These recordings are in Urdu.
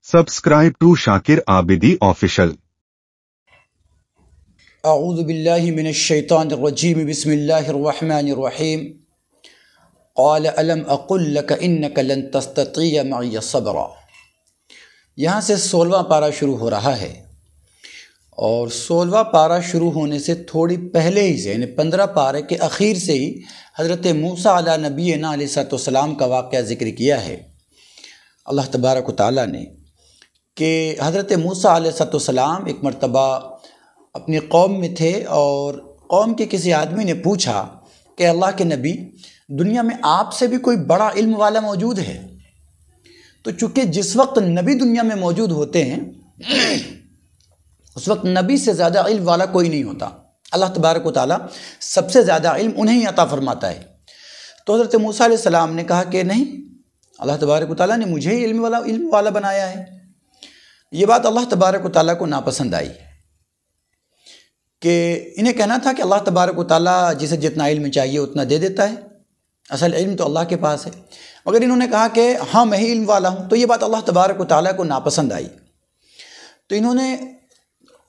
Subscribe to Shakir Abidi Official. اعوذ باللہ من الشیطان الرجیم بسم اللہ الرحمن الرحیم قال الم اقل لک انک لن تستطیع معی صبرا۔ یہاں سے 16واں پارہ شروع ہو رہا ہے، اور 16واں پارہ شروع ہونے سے تھوڑی پہلے ہی سے یعنی 15 پارے کے اخیر سے ہی حضرت موسیٰ علیہ نبینا علیہ السلام کا واقعہ ذکر کیا ہے اللہ تبارک و تعالیٰ نے، کہ حضرت موسیٰ علیہ السلام ایک مرتبہ اپنی قوم میں تھے، اور قوم کے کسی آدمی نے پوچھا کہ اللہ کے نبی، دنیا میں آپ سے بھی کوئی بڑا علم والا موجود ہے؟ تو چونکہ جس وقت نبی دنیا میں موجود ہوتے ہیں اس وقت نبی سے زیادہ علم والا کوئی نہیں ہوتا، اللہ تبارک و تعالیٰ سب سے زیادہ علم انہیں عطا فرماتا ہے۔ تو حضرت موسیٰ علیہ السلام نے کہا کہ نہیں، اللہ تبارک و تعالیٰ نے مجھے ہی علم والا بنایا ہے۔ یہ بات اللہ تبارک و تعالیٰ کو ناپسند آئی، کہ انہیں کہنا تھا کہ اللہ تبارک و تعالیٰ جسے جتنا علم چاہیے اتنا دے دیتا ہے، اصل علم تو اللہ کے پاس ہے، مگر انہوں نے کہا کہ ہاں میں ہی علم والا ہوں، تو یہ بات اللہ تبارک و تعالیٰ کو ناپسند آئی۔ تو انہوں نے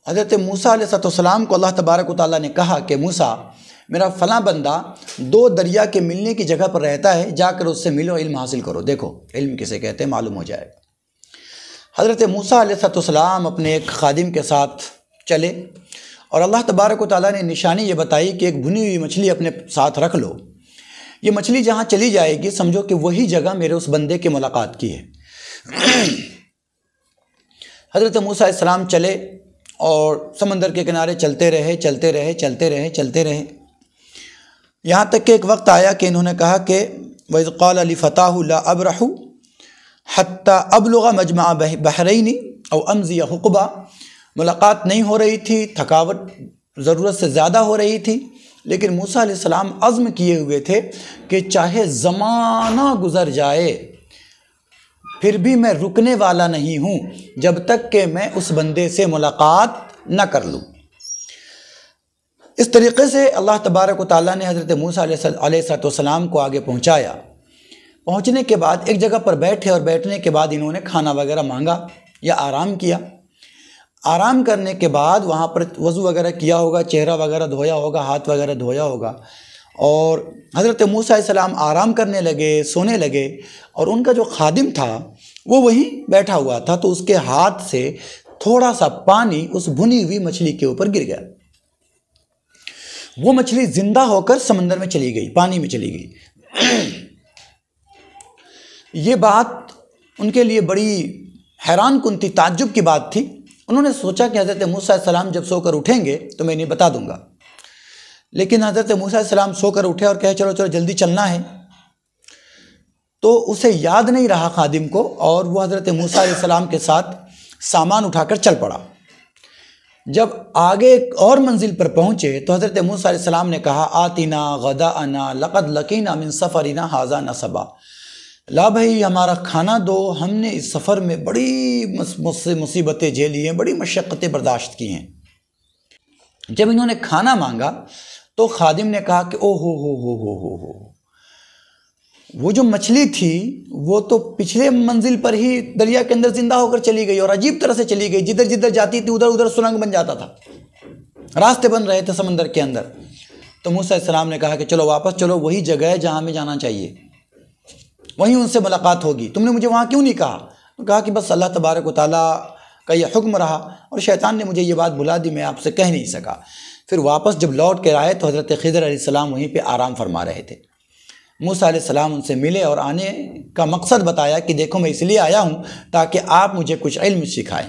حضرت موسیٰ علیہ السلام کو اللہ تبارک و تعالیٰ نے کہا کہ موسیٰ، میرا فلاں بندہ 2 دریا کے ملنے کی جگہ پر رہتا ہے، جا کر اس سے ملو، علم حاصل کرو، دیکھو علم کسے کہتے ہیں معلوم ہو جائے۔ حضرت موسیٰ علیہ السلام اپنے ایک خادم کے ساتھ چلے، اور اللہ تبارک و تعالیٰ نے نشانی یہ بتائی کہ ایک بھنی ہوئی مچھلی اپنے ساتھ رکھ لو، یہ مچھلی جہاں چلی جائے گی سمجھو کہ وہی جگہ میرے اس بندے کی ملاقات کی ہے۔ حضرت موسیٰ علیہ السلام چلے اور سمندر کے کنارے چلتے رہے، یہاں تک کہ ایک وقت آیا کہ انہوں نے کہا کہ وَإِذْ قَالَ لِفَتَاهُ لَا أَبْرَحُ حَتَّى أَبْلُغَ مَجْمَعَ بَحْرَيْنِ أَوْ أَمْضِيَ حُقُبًا۔ ملاقات نہیں ہو رہی تھی، تھکاوٹ ضرورت سے زیادہ ہو رہی تھی، لیکن موسیٰ علیہ السلام عزم کیے ہوئے تھے کہ چاہے زمانہ گزر جائے پھر بھی میں رکنے والا نہیں ہوں جب تک کہ میں اس بندے سے ملاقات نہ کر لوں۔ اس طریقے سے اللہ تبارک و تعالیٰ نے حضرت موسیٰ علیہ السلام کو آگے پہنچایا۔ پہنچنے کے بعد ایک جگہ پر بیٹھے، اور بیٹھنے کے بعد انہوں نے کھانا وغیرہ مانگا یا آرام کیا۔ آرام کرنے کے بعد وہاں پر وضو وغیرہ کیا ہوگا، چہرہ وغیرہ دھویا ہوگا، ہاتھ وغیرہ دھویا ہوگا، اور حضرت موسیٰ علیہ السلام آرام کرنے لگے، سونے لگے، اور ان کا جو خادم تھا وہ وہیں بیٹھا ہوا تھا، تو اس کے ہاتھ سے تھوڑا سا پانی اس بھنی ہوئی مچھلی کے اوپر گر گیا۔ وہ مچھلی زندہ ہو کر سمندر میں چلی گئی، پانی میں چلی گئی۔ یہ بات ان کے لیے بڑی حیران کن تھی، تعجب کی بات تھی۔ انہوں نے سوچا کہ حضرت موسیٰ علیہ السلام جب سو کر اٹھیں گے تو میں انہیں بتا دوں گا، لیکن حضرت موسیٰ علیہ السلام سو کر اٹھے اور کہے چلو جلدی چلنا ہے، تو اسے یاد نہیں رہا خادم کو، اور وہ حضرت موسیٰ علیہ السلام کے ساتھ سامان اٹھا کر چل پڑا۔ جب آگے ایک اور منزل پر پہنچے تو حضرت موسیٰ علیہ السلام نے کہا آتنا غداءنا لقد لقینا من سفرنا ھذا نصبا، لا بھائی ہمارا کھانا دو، ہم نے اس سفر میں بڑی مصیبتیں جھیلی ہیں، بڑی مشقتیں برداشت کی ہیں۔ جب انہوں نے کھانا مانگا تو خادم نے کہا کہ او ہو، وہ جو مچھلی تھی وہ تو پچھلے منزل پر ہی دریا کے اندر زندہ ہو کر چلی گئی، اور عجیب طرح سے چلی گئی، جدھر جدھر جاتی تھی ادھر سرنگ بن جاتا تھا، راستے بن رہے تھے سمندر کے اندر۔ تو موسیٰ علیہ السلام نے کہا کہ چلو واپس چلو، وہی جگہ ہے جہاں ہمیں جانا چاہیے، وہیں ان سے ملاقات ہوگی، تم نے مجھے وہاں کیوں نہیں کہا؟ تو کہا کہ بس اللہ تبارک و تعالیٰ کا یہ حکم رہا، اور شیطان نے مجھے یہ بات بھلا دی، میں آپ سے کہہ نہیں سکا۔ پھر واپس جب لوٹ کے آئے تو حضرت خضر علیہ السلام وہیں پہ آرام فرما رہے تھے۔ موسیٰ علیہ السلام ان سے ملے اور آنے کا مقصد بتایا کہ دیکھو میں اس لیے آیا ہوں تاکہ آپ مجھے کچھ علم سکھائیں۔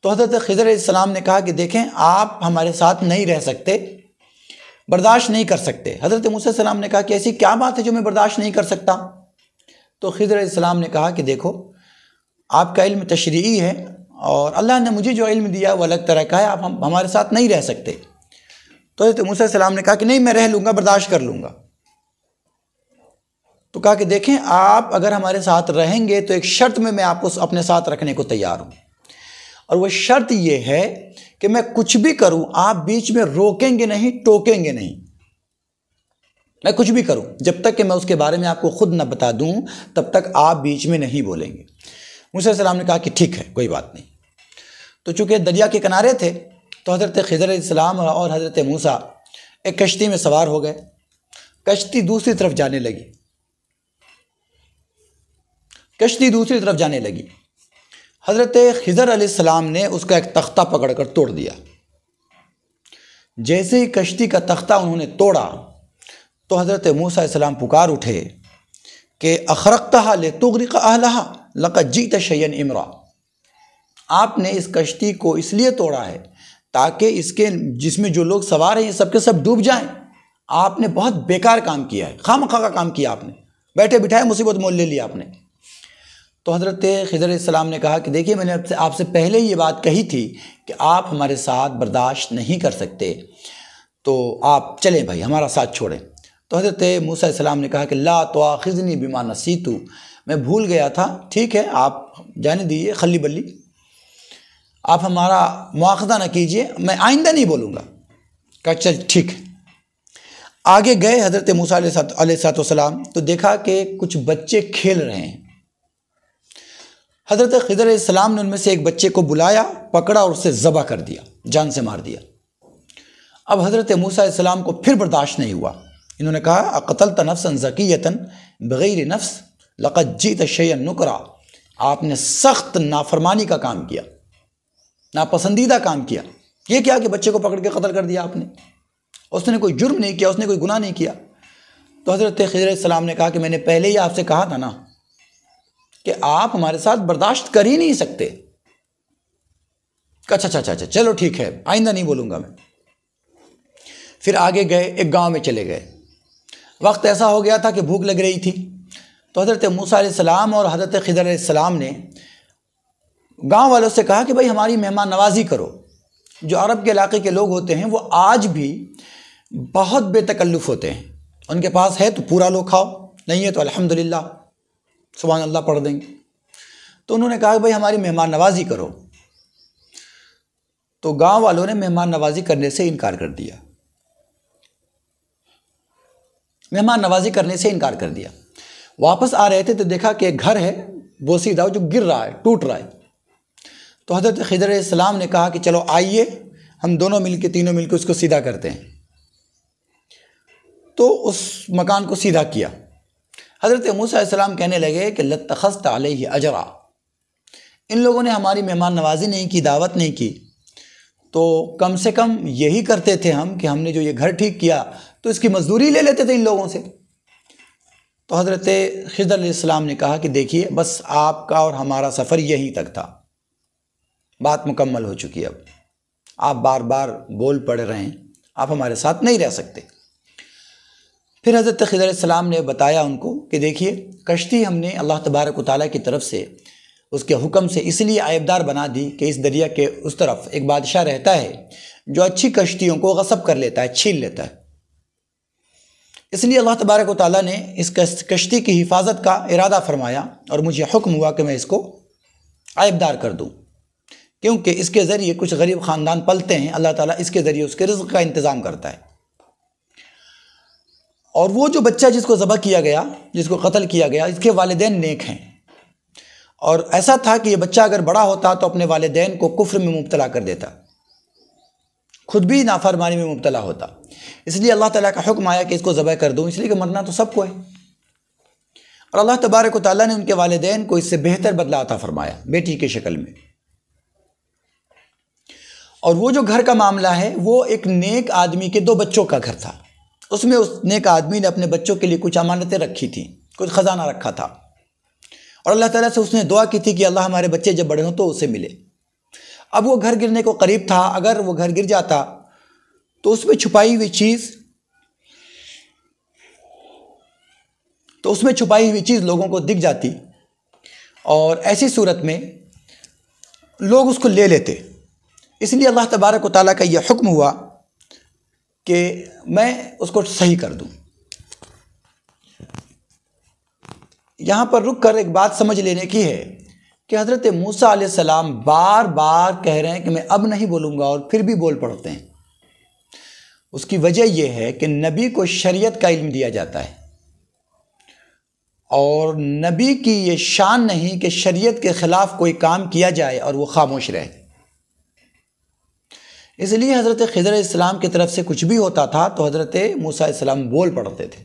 تو حضرت خضر علیہ السلام نے کہا کہ دیکھیں آپ ہمارے ساتھ نہیں رہ سکتے، برداشت نہیں کر سکتے۔ حضرت موسیٰ علیہ السلام نے کہا کہ ایسی کیا بات ہے جو میں برداشت نہیں کر سکتا؟ تو خضر علیہ السلام نے کہا کہ دیکھو آپ کا علم تشریعی ہے، اور اللہ نے مجھے جو علم دیا وہ الگ طرح کا ہے، آپ ہمارے ساتھ نہیں رہ سکتے۔ تو حضرت موسیٰ علیہ السلام نے کہا کہ نہیں میں رہ لوں گا، برداشت کر لوں گا۔ تو کہا کہ دیکھیں آپ اگر ہمارے ساتھ رہیں گے تو ایک شرط میں آپ کو اپنے ساتھ رکھنے کو تیار ہوں، اور وہ شرط یہ ہے کہ میں کچھ بھی کروں آپ بیچ میں روکیں گے نہیں، ٹوکیں گے نہیں، میں کچھ بھی کروں جب تک کہ میں اس کے بارے میں آپ کو خود نہ بتا دوں تب تک آپ بیچ میں نہیں بولیں گے۔ موسیٰ علیہ السلام نے کہا کہ ٹھیک ہے کوئی بات نہیں۔ تو چونکہ دریا کے کنارے تھے تو حضرت خضر علیہ السلام اور حضرت موسیٰ ایک کشتی میں سوار ہو گئے، کشتی دوسری طرف جانے لگی، کشتی دوسری طرف جانے لگی۔ حضرت خضر علیہ السلام نے اس کا ایک تختہ پکڑ کر توڑ دیا۔ جیسے ہی کشتی کا تختہ انہوں نے توڑا تو حضرت موسیٰ علیہ السلام پکار اٹھے کہ اخرقتھا لتغرق اہلھا لقد جئت شیئا امرا۔ آپ نے اس کشتی کو اس لیے توڑا ہے تاکہ جس میں جو لوگ سوار ہیں یہ سب کے سب ڈوب جائیں۔ آپ نے بہت بیکار کام کیا ہے، خواہ کا کام کیا آپ نے، بیٹھے بٹھائے مصیبت مول لے لیا آپ نے۔ تو حضرت خضر علیہ السلام نے کہا کہ دیکھیے میں نے آپ سے پہلے یہ بات کہی تھی کہ آپ ہمارے ساتھ برداشت نہیں کر سکتے، تو آپ چلیں بھائی ہمارا ساتھ چھوڑیں۔ تو حضرت موسیٰ علیہ السلام نے کہا کہ لا تؤاخذنی بما نسیت، میں بھول گیا تھا، ٹھیک ہے آپ جانے دیجیے، خلی بلی، آپ ہمارا مواخذہ نہ کیجیے، میں آئندہ نہیں بولوں گا۔ کہا چل ٹھیک ہے۔ آگے گئے حضرت موسیٰ علیہ السلام تو دیکھا کہ کچھ بچے کھیل رہے ہیں۔ حضرت خضر علیہ السلام نے ان میں سے ایک بچے کو بلایا، پکڑا اور اسے ذبح کر دیا، جان سے مار دیا۔ اب حضرت موسیٰ علیہ السلام کو پھر برداشت نہیں ہوا، انہوں نے کہا اقتلت نفسا زکیۃ بغیر نفس لقد جئت شیئا نکرا۔ آپ نے سخت نافرمانی کا کام کیا، ناپسندیدہ کام کیا۔ یہ کیا کہ بچے کو پکڑ کے قتل کر دیا آپ نے، اس نے کوئی جرم نہیں کیا، اس نے کوئی گناہ نہیں کیا۔ تو حضرت خضر علیہ السلام نے کہا کہ میں نے پہلے ہی آپ سے کہا تھا نا کہ آپ ہمارے ساتھ برداشت کر ہی نہیں سکتے۔ اچھا چلو ٹھیک ہے آئندہ نہیں بولوں گا میں۔ پھر آگے گئے، ایک گاؤں میں چلے گئے۔ وقت ایسا ہو گیا تھا کہ بھوک لگ رہی تھی، تو حضرت موسیٰ علیہ السلام اور حضرت خضر علیہ السلام نے گاؤں والوں سے کہا کہ بھائی ہماری مہمان نوازی کرو۔ جو عرب کے علاقے کے لوگ ہوتے ہیں وہ آج بھی بہت بے تکلف ہوتے ہیں، ان کے پاس ہے تو پورا لو کھاؤ، نہیں ہے تو الحمدللہ سبحان اللہ پڑھ دیں گے۔ تو انہوں نے کہا کہ بھائی ہماری مہمان نوازی کرو، تو گاؤں والوں نے مہمان نوازی کرنے سے انکار کر دیا، مہمان نوازی کرنے سے انکار کر دیا۔ واپس آ رہے تھے تو دیکھا کہ ایک گھر ہے بوسیدہ جو گر رہا ہے، ٹوٹ رہا ہے۔ تو حضرت خضر علیہ السلام نے کہا کہ چلو آئیے ہم دونوں مل کے، تینوں مل کے اس کو سیدھا کرتے ہیں۔ تو اس مکان کو سیدھا کیا۔ حضرت موسیٰ علیہ السلام کہنے لگے کہ لَاتَّخَذْتَ عَلَيْهِ اجرا، ان لوگوں نے ہماری مہمان نوازی نہیں کی، دعوت نہیں کی، تو کم سے کم یہی کرتے تھے ہم کہ ہم نے جو یہ گھر ٹھیک کیا تو اس کی مزدوری لے لیتے تھے ان لوگوں سے۔ تو حضرت خضر علیہ السلام نے کہا کہ دیکھیے بس آپ کا اور ہمارا سفر یہیں تک تھا، بات مکمل ہو چکی، اب آپ بار بار بول پڑ رہے ہیں، آپ ہمارے ساتھ نہیں رہ سکتے۔ پھر حضرت خضر علیہ السلام نے بتایا ان کو کہ دیکھیے کشتی ہم نے اللہ تبارک و تعالیٰ کی طرف سے اس کے حکم سے اس لیے عیبدار بنا دی کہ اس دریا کے اس طرف ایک بادشاہ رہتا ہے جو اچھی کشتیوں کو غصب کر لیتا ہے، چھین لیتا ہے۔ اس لیے اللہ تبارک و تعالیٰ نے اس کشتی کی حفاظت کا ارادہ فرمایا اور مجھے حکم ہوا کہ میں اس کو عیبدار کر دوں، کیونکہ اس کے ذریعے کچھ غریب خاندان پلتے ہیں، اللہ تعالیٰ اس کے ذریعے اس کے رزق کا انتظام کرتا ہے۔ اور وہ جو بچہ جس کو ذبح کیا گیا، جس کو قتل کیا گیا، اس کے والدین نیک ہیں، اور ایسا تھا کہ یہ بچہ اگر بڑا ہوتا تو اپنے والدین کو کفر میں مبتلا کر دیتا، خود بھی نافرمانی میں مبتلا ہوتا۔ اس لیے اللہ تعالیٰ کا حکم آیا کہ اس کو ذبح کر دوں، اس لیے کہ مرنا تو سب کو ہے۔ اور اللہ تبارک و تعالیٰ نے ان کے والدین کو اس سے بہتر بدلہ عطا فرمایا بیٹی کی شکل میں۔ اور وہ جو گھر کا معاملہ ہے وہ ایک نیک آدمی کے 2 بچوں کا گھر تھا، اس میں اس نیک آدمی نے اپنے بچوں کے لیے کچھ امانتیں رکھی تھیں، کچھ خزانہ رکھا تھا، اور اللہ تعالیٰ سے اس نے دعا کی تھی کہ اللہ ہمارے بچے جب بڑے ہوں تو اسے ملے۔ اب وہ گھر گرنے کو قریب تھا، اگر وہ گھر گر جاتا تو اس میں چھپائی ہوئی چیز لوگوں کو دکھ جاتی، اور ایسی صورت میں لوگ اس کو لے لیتے۔ اس لیے اللہ تبارک و تعالیٰ کا یہ حکم ہوا کہ میں اس کو صحیح کر دوں۔ یہاں پر رک کر ایک بات سمجھ لینے کی ہے کہ حضرت موسیٰ علیہ السلام بار بار کہہ رہے ہیں کہ میں اب نہیں بولوں گا، اور پھر بھی بول پڑتے ہیں۔ اس کی وجہ یہ ہے کہ نبی کو شریعت کا علم دیا جاتا ہے، اور نبی کی یہ شان نہیں کہ شریعت کے خلاف کوئی کام کیا جائے اور وہ خاموش رہے۔ اس لیے حضرت خضر علیہ السلام کی طرف سے کچھ بھی ہوتا تھا تو حضرت موسیٰ علیہ السلام بول پڑتے تھے،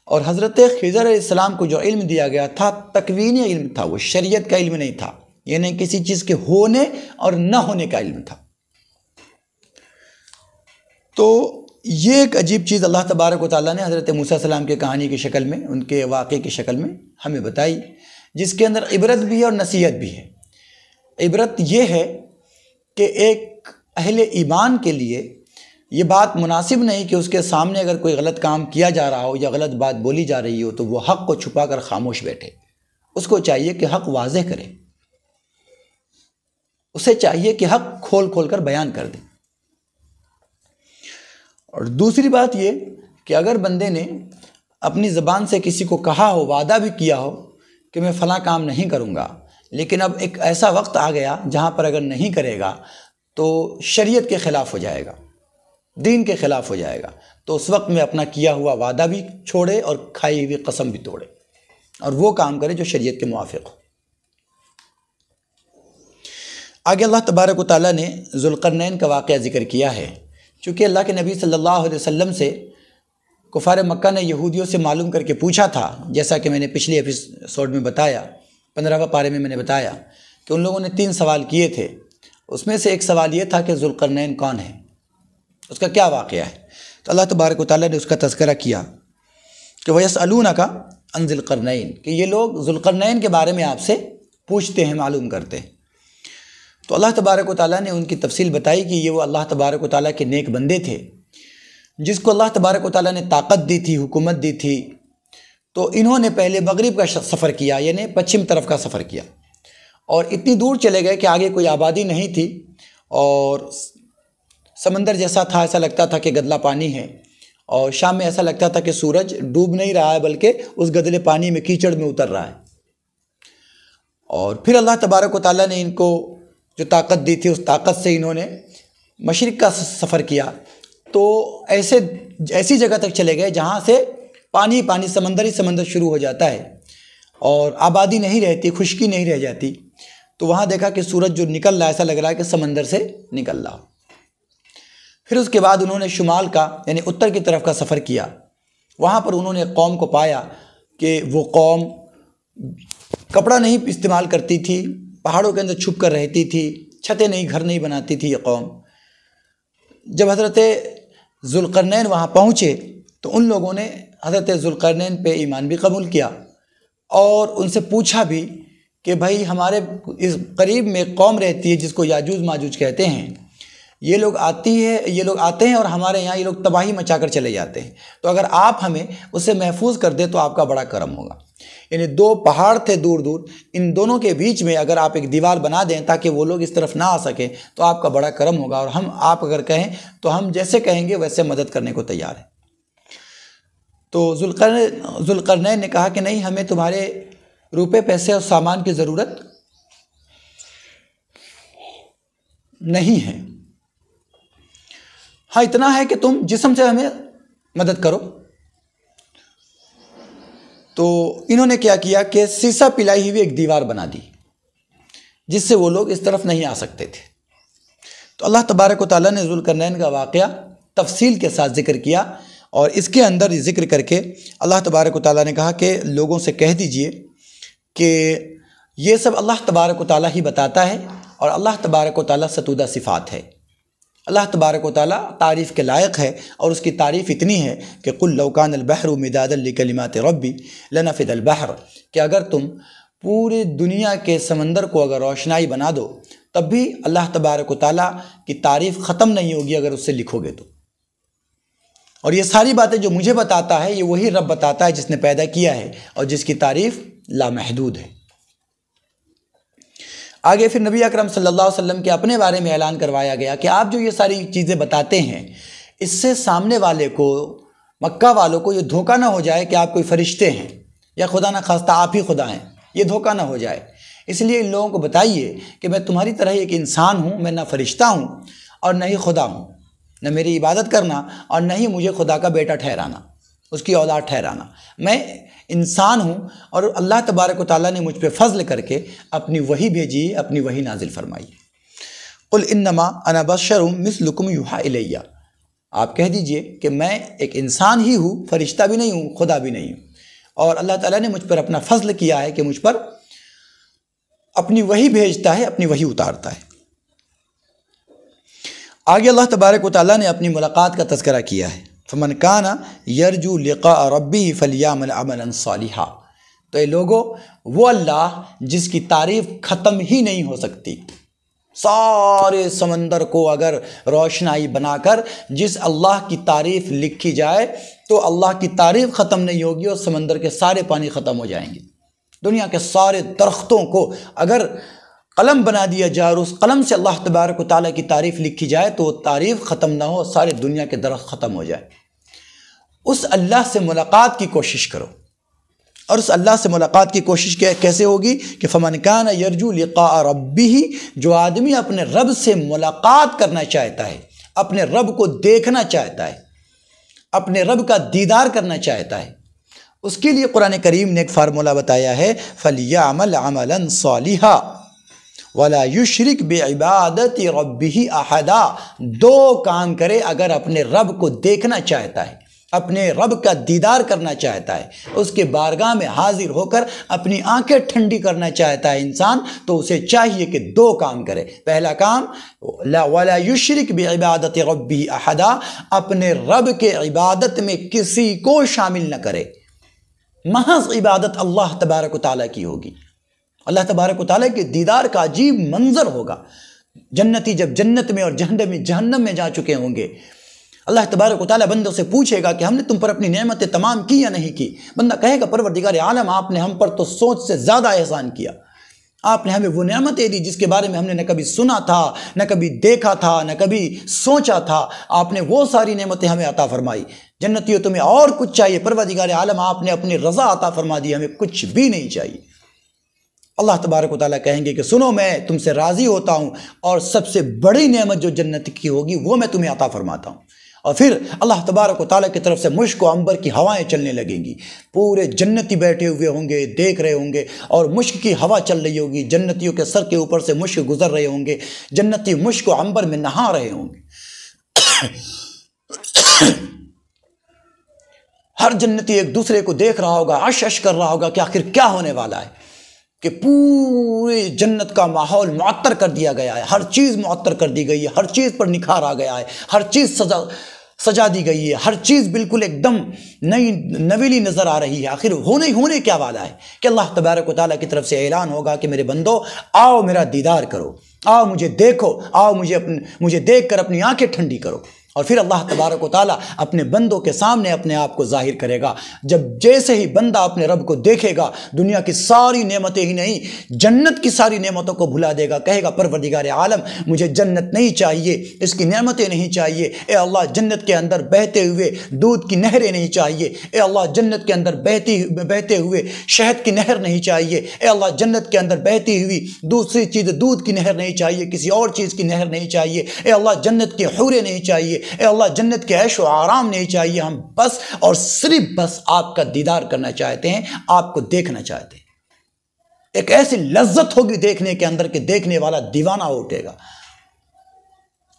اور حضرت خضر علیہ السلام کو جو علم دیا گیا تھا تکوینی علم تھا، وہ شریعت کا علم نہیں تھا، یعنی کسی چیز کے ہونے اور نہ ہونے کا علم تھا۔ تو یہ ایک عجیب چیز اللہ تبارک و تعالیٰ نے حضرت موسیٰ علیہ السلام کی کہانی کی شکل میں، ان کے واقعے کی شکل میں ہمیں بتائی، جس کے اندر عبرت بھی ہے اور نصیحت بھی ہے۔ عبرت یہ ہے کہ ایک اہل ایمان کے لیے یہ بات مناسب نہیں کہ اس کے سامنے اگر کوئی غلط کام کیا جا رہا ہو یا غلط بات بولی جا رہی ہو تو وہ حق کو چھپا کر خاموش بیٹھے۔ اس کو چاہیے کہ حق واضح کرے، اسے چاہیے کہ حق کھول کھول کر بیان کر دے۔ اور دوسری بات یہ کہ اگر بندے نے اپنی زبان سے کسی کو کہا ہو، وعدہ بھی کیا ہو کہ میں فلاں کام نہیں کروں گا، لیکن اب ایک ایسا وقت آ گیا جہاں پر اگر نہیں کرے گا تو شریعت کے خلاف ہو جائے گا، دین کے خلاف ہو جائے گا، تو اس وقت میں اپنا کیا ہوا وعدہ بھی چھوڑے اور کھائی ہوئی قسم بھی توڑے، اور وہ کام کرے جو شریعت کے موافق ہو۔ آگے اللہ تبارک و تعالیٰ نے ذوالقرنین کا واقعہ ذکر کیا ہے، چونکہ اللہ کے نبی صلی اللہ علیہ وسلم سے کفار مکہ نے یہودیوں سے معلوم کر کے پوچھا تھا، جیسا کہ میں نے پچھلی ایپیسوڈ میں بتایا، 15واں پارے میں نے بتایا کہ ان لوگوں نے 3 سوال کیے تھے۔ اس میں سے ایک سوال یہ تھا کہ ذوالقرنین کون ہے، اس کا کیا واقعہ ہے؟ تو اللہ تبارک و تعالیٰ نے اس کا تذکرہ کیا کہ وَيَسْأَلُونَكَ عَنْ ذِي الْقَرْنَيْنِ، کہ یہ لوگ ذوالقرنین کے بارے میں آپ سے پوچھتے ہیں، معلوم کرتے ہیں۔ تو اللہ تبارک و تعالیٰ نے ان کی تفصیل بتائی کہ یہ وہ اللہ تبارک و تعالیٰ کے نیک بندے تھے جس کو اللہ تبارک و تعالیٰ نے طاقت دی تھی، حکومت دی تھی۔ تو انہوں نے پہلے مغرب کا سفر کیا، یعنی پچھم طرف کا سفر کیا، اور اتنی دور چلے گئے کہ آگے کوئی آبادی نہیں تھی، اور سمندر جیسا تھا، ایسا لگتا تھا کہ گدلا پانی ہے، اور شام میں ایسا لگتا تھا کہ سورج ڈوب نہیں رہا ہے بلکہ اس گدلے پانی میں کیچڑ میں اتر رہا ہے۔ اور پھر اللہ تبارک و تعالیٰ نے ان کو جو طاقت دی تھی، اس طاقت سے انہوں نے مشرق کا سفر کیا، تو ایسی جگہ تک چلے گئے جہاں سے پانی سمندر شروع ہو جاتا ہے، اور آبادی نہیں رہتی، خشکی نہیں رہ جاتی۔ تو وہاں دیکھا کہ سورج جو نکل رہا ہے ایسا لگ رہا ہے کہ سمندر سے نکل رہا۔ پھر اس کے بعد انہوں نے شمال کا یعنی اتر کی طرف کا سفر کیا، وہاں پر انہوں نے قوم کو پایا کہ وہ قوم کپڑا نہیں استعمال کرتی تھی، پہاڑوں کے اندر چھپ کر رہتی تھی، چھتیں نہیں، گھر نہیں بناتی تھی یہ قوم۔ جب حضرت ذوالقرنین وہاں پہنچے تو ان لوگوں نے حضرت ذوالقرنین پہ ایمان بھی قبول کیا، اور ان سے پوچھا بھی کہ بھائی ہمارے اس قریب میں ایک قوم رہتی ہے جس کو یاجوج ماجوج کہتے ہیں، یہ لوگ آتے ہیں اور ہمارے یہاں یہ لوگ تباہی مچا کر چلے جاتے ہیں، تو اگر آپ ہمیں اسے محفوظ کر دیں تو آپ کا بڑا کرم ہوگا۔ یعنی 2 پہاڑ تھے دور دور، ان دونوں کے بیچ میں اگر آپ ایک دیوار بنا دیں تاکہ وہ لوگ اس طرف نہ آ سکیں تو آپ کا بڑا کرم ہوگا، اور آپ اگر کہیں تو ہم جیسے کہیں گے ویسے مدد کرنے کو تیار ہیں۔ تو ذوالقرنین نے کہا کہ نہیں، ہمیں تمہارے روپے پیسے اور سامان کی ضرورت نہیں ہے، ہاں اتنا ہے کہ تم جسم سے ہمیں مدد کرو۔ تو انہوں نے کیا کیا کہ سیسا پلائی ہوئی ایک دیوار بنا دی جس سے وہ لوگ اس طرف نہیں آ سکتے تھے۔ تو اللہ تبارک و تعالیٰ نے ذوالقرنین کا واقعہ تفصیل کے ساتھ ذکر کیا، اور اس کے اندر ذکر کر کے اللہ تبارک و تعالیٰ نے کہا کہ لوگوں سے کہہ دیجئے کہ یہ سب اللہ تبارک و تعالیٰ ہی بتاتا ہے، اور اللہ تبارک و تعالیٰ ستودہ صفات ہے۔ اللہ تبارک و تعالیٰ تعریف کے لائق ہے، اور اس کی تعریف اتنی ہے کہ قُلْ لَوْ كَانَ الْبَحْرُ مِدَادًا لِكَلِمَاتِ رَبِّي لَنَفِدَ الْبَحْرُ، کہ اگر تم پوری دنیا کے سمندر کو اگر روشنائی بنا دو تب بھی اللہ تبارک و تعالیٰ کی تعریف ختم نہیں ہوگی اگر اس سے لکھو گے تو۔ اور یہ ساری باتیں جو مجھے بتاتا ہے یہ وہی رب بتاتا ہے جس نے پیدا کیا ہے اور جس کی تعریف لامحدود ہے۔ آگے پھر نبی اکرم صلی اللہ علیہ وسلم کے اپنے بارے میں اعلان کروایا گیا کہ آپ جو یہ ساری چیزیں بتاتے ہیں اس سے سامنے والے کو، مکہ والوں کو یہ دھوکہ نہ ہو جائے کہ آپ کوئی فرشتے ہیں یا خدا نہ خواستہ آپ ہی خدا ہیں، یہ دھوکہ نہ ہو جائے۔ اس لیے ان لوگوں کو بتائیے کہ میں تمہاری طرح ایک انسان ہوں، میں نہ فرشتہ ہوں اور نہ ہی خدا ہوں، نہ میری عبادت کرنا اور نہ ہی مجھے خدا کا بیٹا ٹھہرانا۔ اس کی اولاد ٹھہرانا۔ میں انسان ہوں اور اللہ تبارک و تعالیٰ نے مجھ پہ فضل کر کے اپنی وحی بھیجی، اپنی وحی نازل فرمائی۔ قل انما انا بشر مثلکم یوحی الی، آپ کہہ دیجئے کہ میں ایک انسان ہی ہوں، فرشتہ بھی نہیں ہوں، خدا بھی نہیں ہوں، اور اللہ تعالیٰ نے مجھ پر اپنا فضل کیا ہے کہ مجھ پر اپنی وحی بھیجتا ہے، اپنی وحی اتارتا ہے۔ آگے اللہ تبارک و تعالیٰ نے اپنی ملاقات کا تذکرہ کیا ہے، فمن کان یرجو لقاء ربہ فلیعمل عملا صالحا۔ تو اے لوگو، وہ اللہ جس کی تعریف ختم ہی نہیں ہو سکتی، سارے سمندر کو اگر روشنائی بنا کر جس اللہ کی تعریف لکھی جائے تو اللہ کی تعریف ختم نہیں ہوگی اور سمندر کے سارے پانی ختم ہو جائیں گے۔ دنیا کے سارے درختوں کو اگر قلم بنا دیا جائے اور اس قلم سے اللہ تبارک و تعالیٰ کی تعریف لکھی جائے تو وہ تعریف ختم نہ ہو، سارے دنیا کے درخت ختم ہو جائے۔ اس اللہ سے ملاقات کی کوشش کرو، اور اس اللہ سے ملاقات کی کوشش کیسے ہوگی کہ فمن کان یرجو لقاء ربہ، جو آدمی اپنے رب سے ملاقات کرنا چاہتا ہے، اپنے رب کو دیکھنا چاہتا ہے، اپنے رب کا دیدار کرنا چاہتا ہے، اس کے لیے قرآن کریم نے ایک فارمولہ بتایا ہے، فَلْيَعْمَلْ عَمَلًا صَالِحًا وَلَا يُشْرِكْ بِعِبَادَةِ رَبِّهِ أَحَدًا۔ دو کام کرے اگر اپنے رب کو دیکھنا چاہتا ہے، اپنے رب کا دیدار کرنا چاہتا ہے، اس کے بارگاہ میں حاضر ہو کر اپنی آنکھیں ٹھنڈی کرنا چاہتا ہے انسان، تو اسے چاہیے کہ دو کام کرے۔ پہلا کام وَلَا يُشْرِكْ بِعِبَادَةِ رَبِّهِ أَحَدًا، اپنے رب کے عبادت میں کسی کو شامل نہ کرے، محض عبادت اللہ تبارک و تعالیٰ کی ہوگی۔ اللہ تبارک و تعالیٰ کے دیدار کا عجیب منظر ہوگا۔ جنتی جب جنت میں اور جہنم میں جا چکے ہوں گے، اللہ تبارک و تعالیٰ بندوں سے پوچھے گا کہ ہم نے تم پر اپنی نعمتیں تمام کی یا نہیں کی؟ بندہ کہے گا پروردگار عالم، آپ نے ہم پر تو سوچ سے زیادہ احسان کیا، آپ نے ہمیں وہ نعمتیں دی جس کے بارے میں ہم نے نہ کبھی سنا تھا، نہ کبھی دیکھا تھا، نہ کبھی سوچا تھا، آپ نے وہ ساری نعمتیں ہمیں عطا فرمائی۔ جنتیوں تمہیں اور کچھ چاہیے؟ پروردگار عالم آپ نے اپنی رضا عطا فرما دی، ہمیں کچھ بھی نہیں چاہیے۔ اللہ تبارک و تعالیٰ کہیں گے کہ سنو، میں تم سے راضی ہوتا ہوں اور سب سے بڑی نعمت جو جنت کی ہوگی وہ میں تمہیں عطا فرماتا ہوں۔ اور پھر اللہ تبارک و تعالیٰ کی طرف سے مشک و عنبر کی ہوائیں چلنے لگیں گی، پورے جنتی بیٹھے ہوئے ہوں گے، دیکھ رہے ہوں گے، اور مشک کی ہوا چل رہی ہوگی، جنتیوں کے سر کے اوپر سے مشک گزر رہے ہوں گے، جنتی مشک و عنبر میں نہا رہے ہوں گے۔ ہر جنتی ایک دوسرے کو دیکھ رہا ہوگا، عش عش کر رہا ہوگا کہ آخر کیا ہونے والا ہے، کہ پوری جنت کا ماحول معطر کر دیا گیا ہے، ہر چیز معطر کر دی گئی ہے، ہر چیز پر نکھار آ گیا ہے، ہر چیز سجا دی گئی ہے، ہر چیز بالکل ایک دم نئی نویلی نظر آ رہی ہے۔ آخر ہونے کیا والا ہے کہ اللہ تبارک و تعالیٰ کی طرف سے اعلان ہوگا کہ میرے بندو آؤ میرا دیدار کرو، آؤ مجھے دیکھو، آؤ مجھے دیکھ کر اپنی آنکھیں ٹھنڈی کرو۔ اور پھر اللہ تبارک و تعالیٰ اپنے بندوں کے سامنے اپنے آپ کو ظاہر کرے گا۔ جب جیسے ہی بندہ اپنے رب کو دیکھے گا، دنیا کی ساری نعمتیں ہی نہیں، جنت کی ساری نعمتوں کو بھلا دے گا، کہے گا پروردگار عالم مجھے جنت نہیں چاہیے، اس کی نعمتیں نہیں چاہیے، اے اللہ جنت کے اندر بہتے ہوئے دودھ کی نہریں نہیں چاہیے، اے اللہ جنت کے اندر بہتے ہوئے شہد کی نہر نہیں چاہیے، اے اللہ جنت کے اندر بہتی ہوئی دوسری چیز دودھ کی نہر نہیں چاہیے، کسی اور چیز کی نہر نہیں چاہیے، اے اللہ جنت کی حوریں نہیں چاہیے، اے اللہ جنت کے عیش و آرام نہیں چاہیے، ہم بس اور صرف بس آپ کا دیدار کرنا چاہتے ہیں، آپ کو دیکھنا چاہتے ہیں۔ ایک ایسی لذت ہوگی دیکھنے کے اندر کہ دیکھنے والا دیوانہ ہو اٹھے گا۔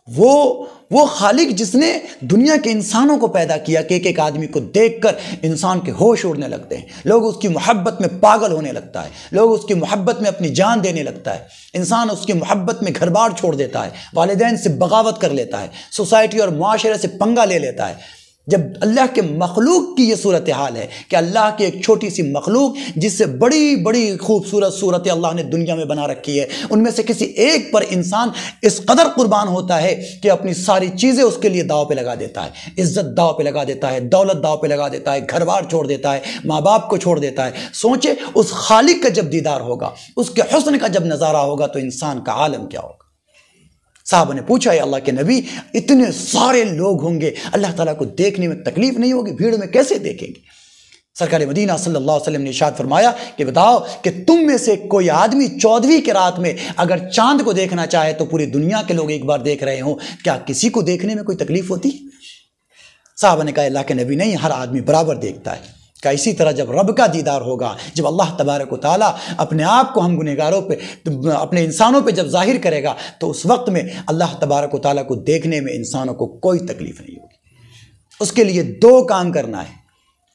وہ خالق جس نے دنیا کے انسانوں کو پیدا کیا کہ ایک آدمی کو دیکھ کر انسان کے ہوش اڑنے لگتے ہیں، لوگ اس کی محبت میں پاگل ہونے لگتا ہے، لوگ اس کی محبت میں اپنی جان دینے لگتا ہے، انسان اس کی محبت میں گھر بار چھوڑ دیتا ہے، والدین سے بغاوت کر لیتا ہے، سوسائٹی اور معاشرے سے پنگا لے لیتا ہے۔ جب اللہ کے مخلوق کی یہ صورتحال ہے کہ اللہ کی ایک چھوٹی سی مخلوق جس سے بڑی بڑی خوبصورت صورت اللہ نے دنیا میں بنا رکھی ہے، ان میں سے کسی ایک پر انسان اس قدر قربان ہوتا ہے کہ اپنی ساری چیزیں اس کے لیے داؤ پہ لگا دیتا ہے، عزت داؤ پہ لگا دیتا ہے، دولت داؤ پہ لگا دیتا ہے، گھر بار چھوڑ دیتا ہے، ماں باپ کو چھوڑ دیتا ہے۔ سوچے اس خالق کا جب دیدار ہوگا، اس کے حسن کا جب نظارہ ہوگا تو انسان کا عالم کیا ہوگا۔ صحابہ نے پوچھا ہے اللہ کے نبی اتنے سارے لوگ ہوں گے، اللہ تعالیٰ کو دیکھنے میں تکلیف نہیں ہوگی؟ بھیڑ میں کیسے دیکھیں گے؟ سرکار مدینہ صلی اللہ علیہ وسلم نے ارشاد فرمایا کہ بتاؤ کہ تم میں سے کوئی آدمی 14ویں کی رات میں اگر چاند کو دیکھنا چاہے تو پوری دنیا کے لوگ ایک بار دیکھ رہے ہوں، کیا کسی کو دیکھنے میں کوئی تکلیف ہوتی ہے؟ صحابہ نے کہا اللہ کے نبی نہیں، ہر آدمی برابر دیکھتا ہے۔ کہ اسی طرح جب رب کا دیدار ہوگا، جب اللہ تبارک و تعالیٰ اپنے آپ کو ہم گنہگاروں پہ، اپنے انسانوں پہ جب ظاہر کرے گا، تو اس وقت میں اللہ تبارک و تعالیٰ کو دیکھنے میں انسانوں کو کوئی تکلیف نہیں ہوگی۔ اس کے لیے دو کام کرنا ہے،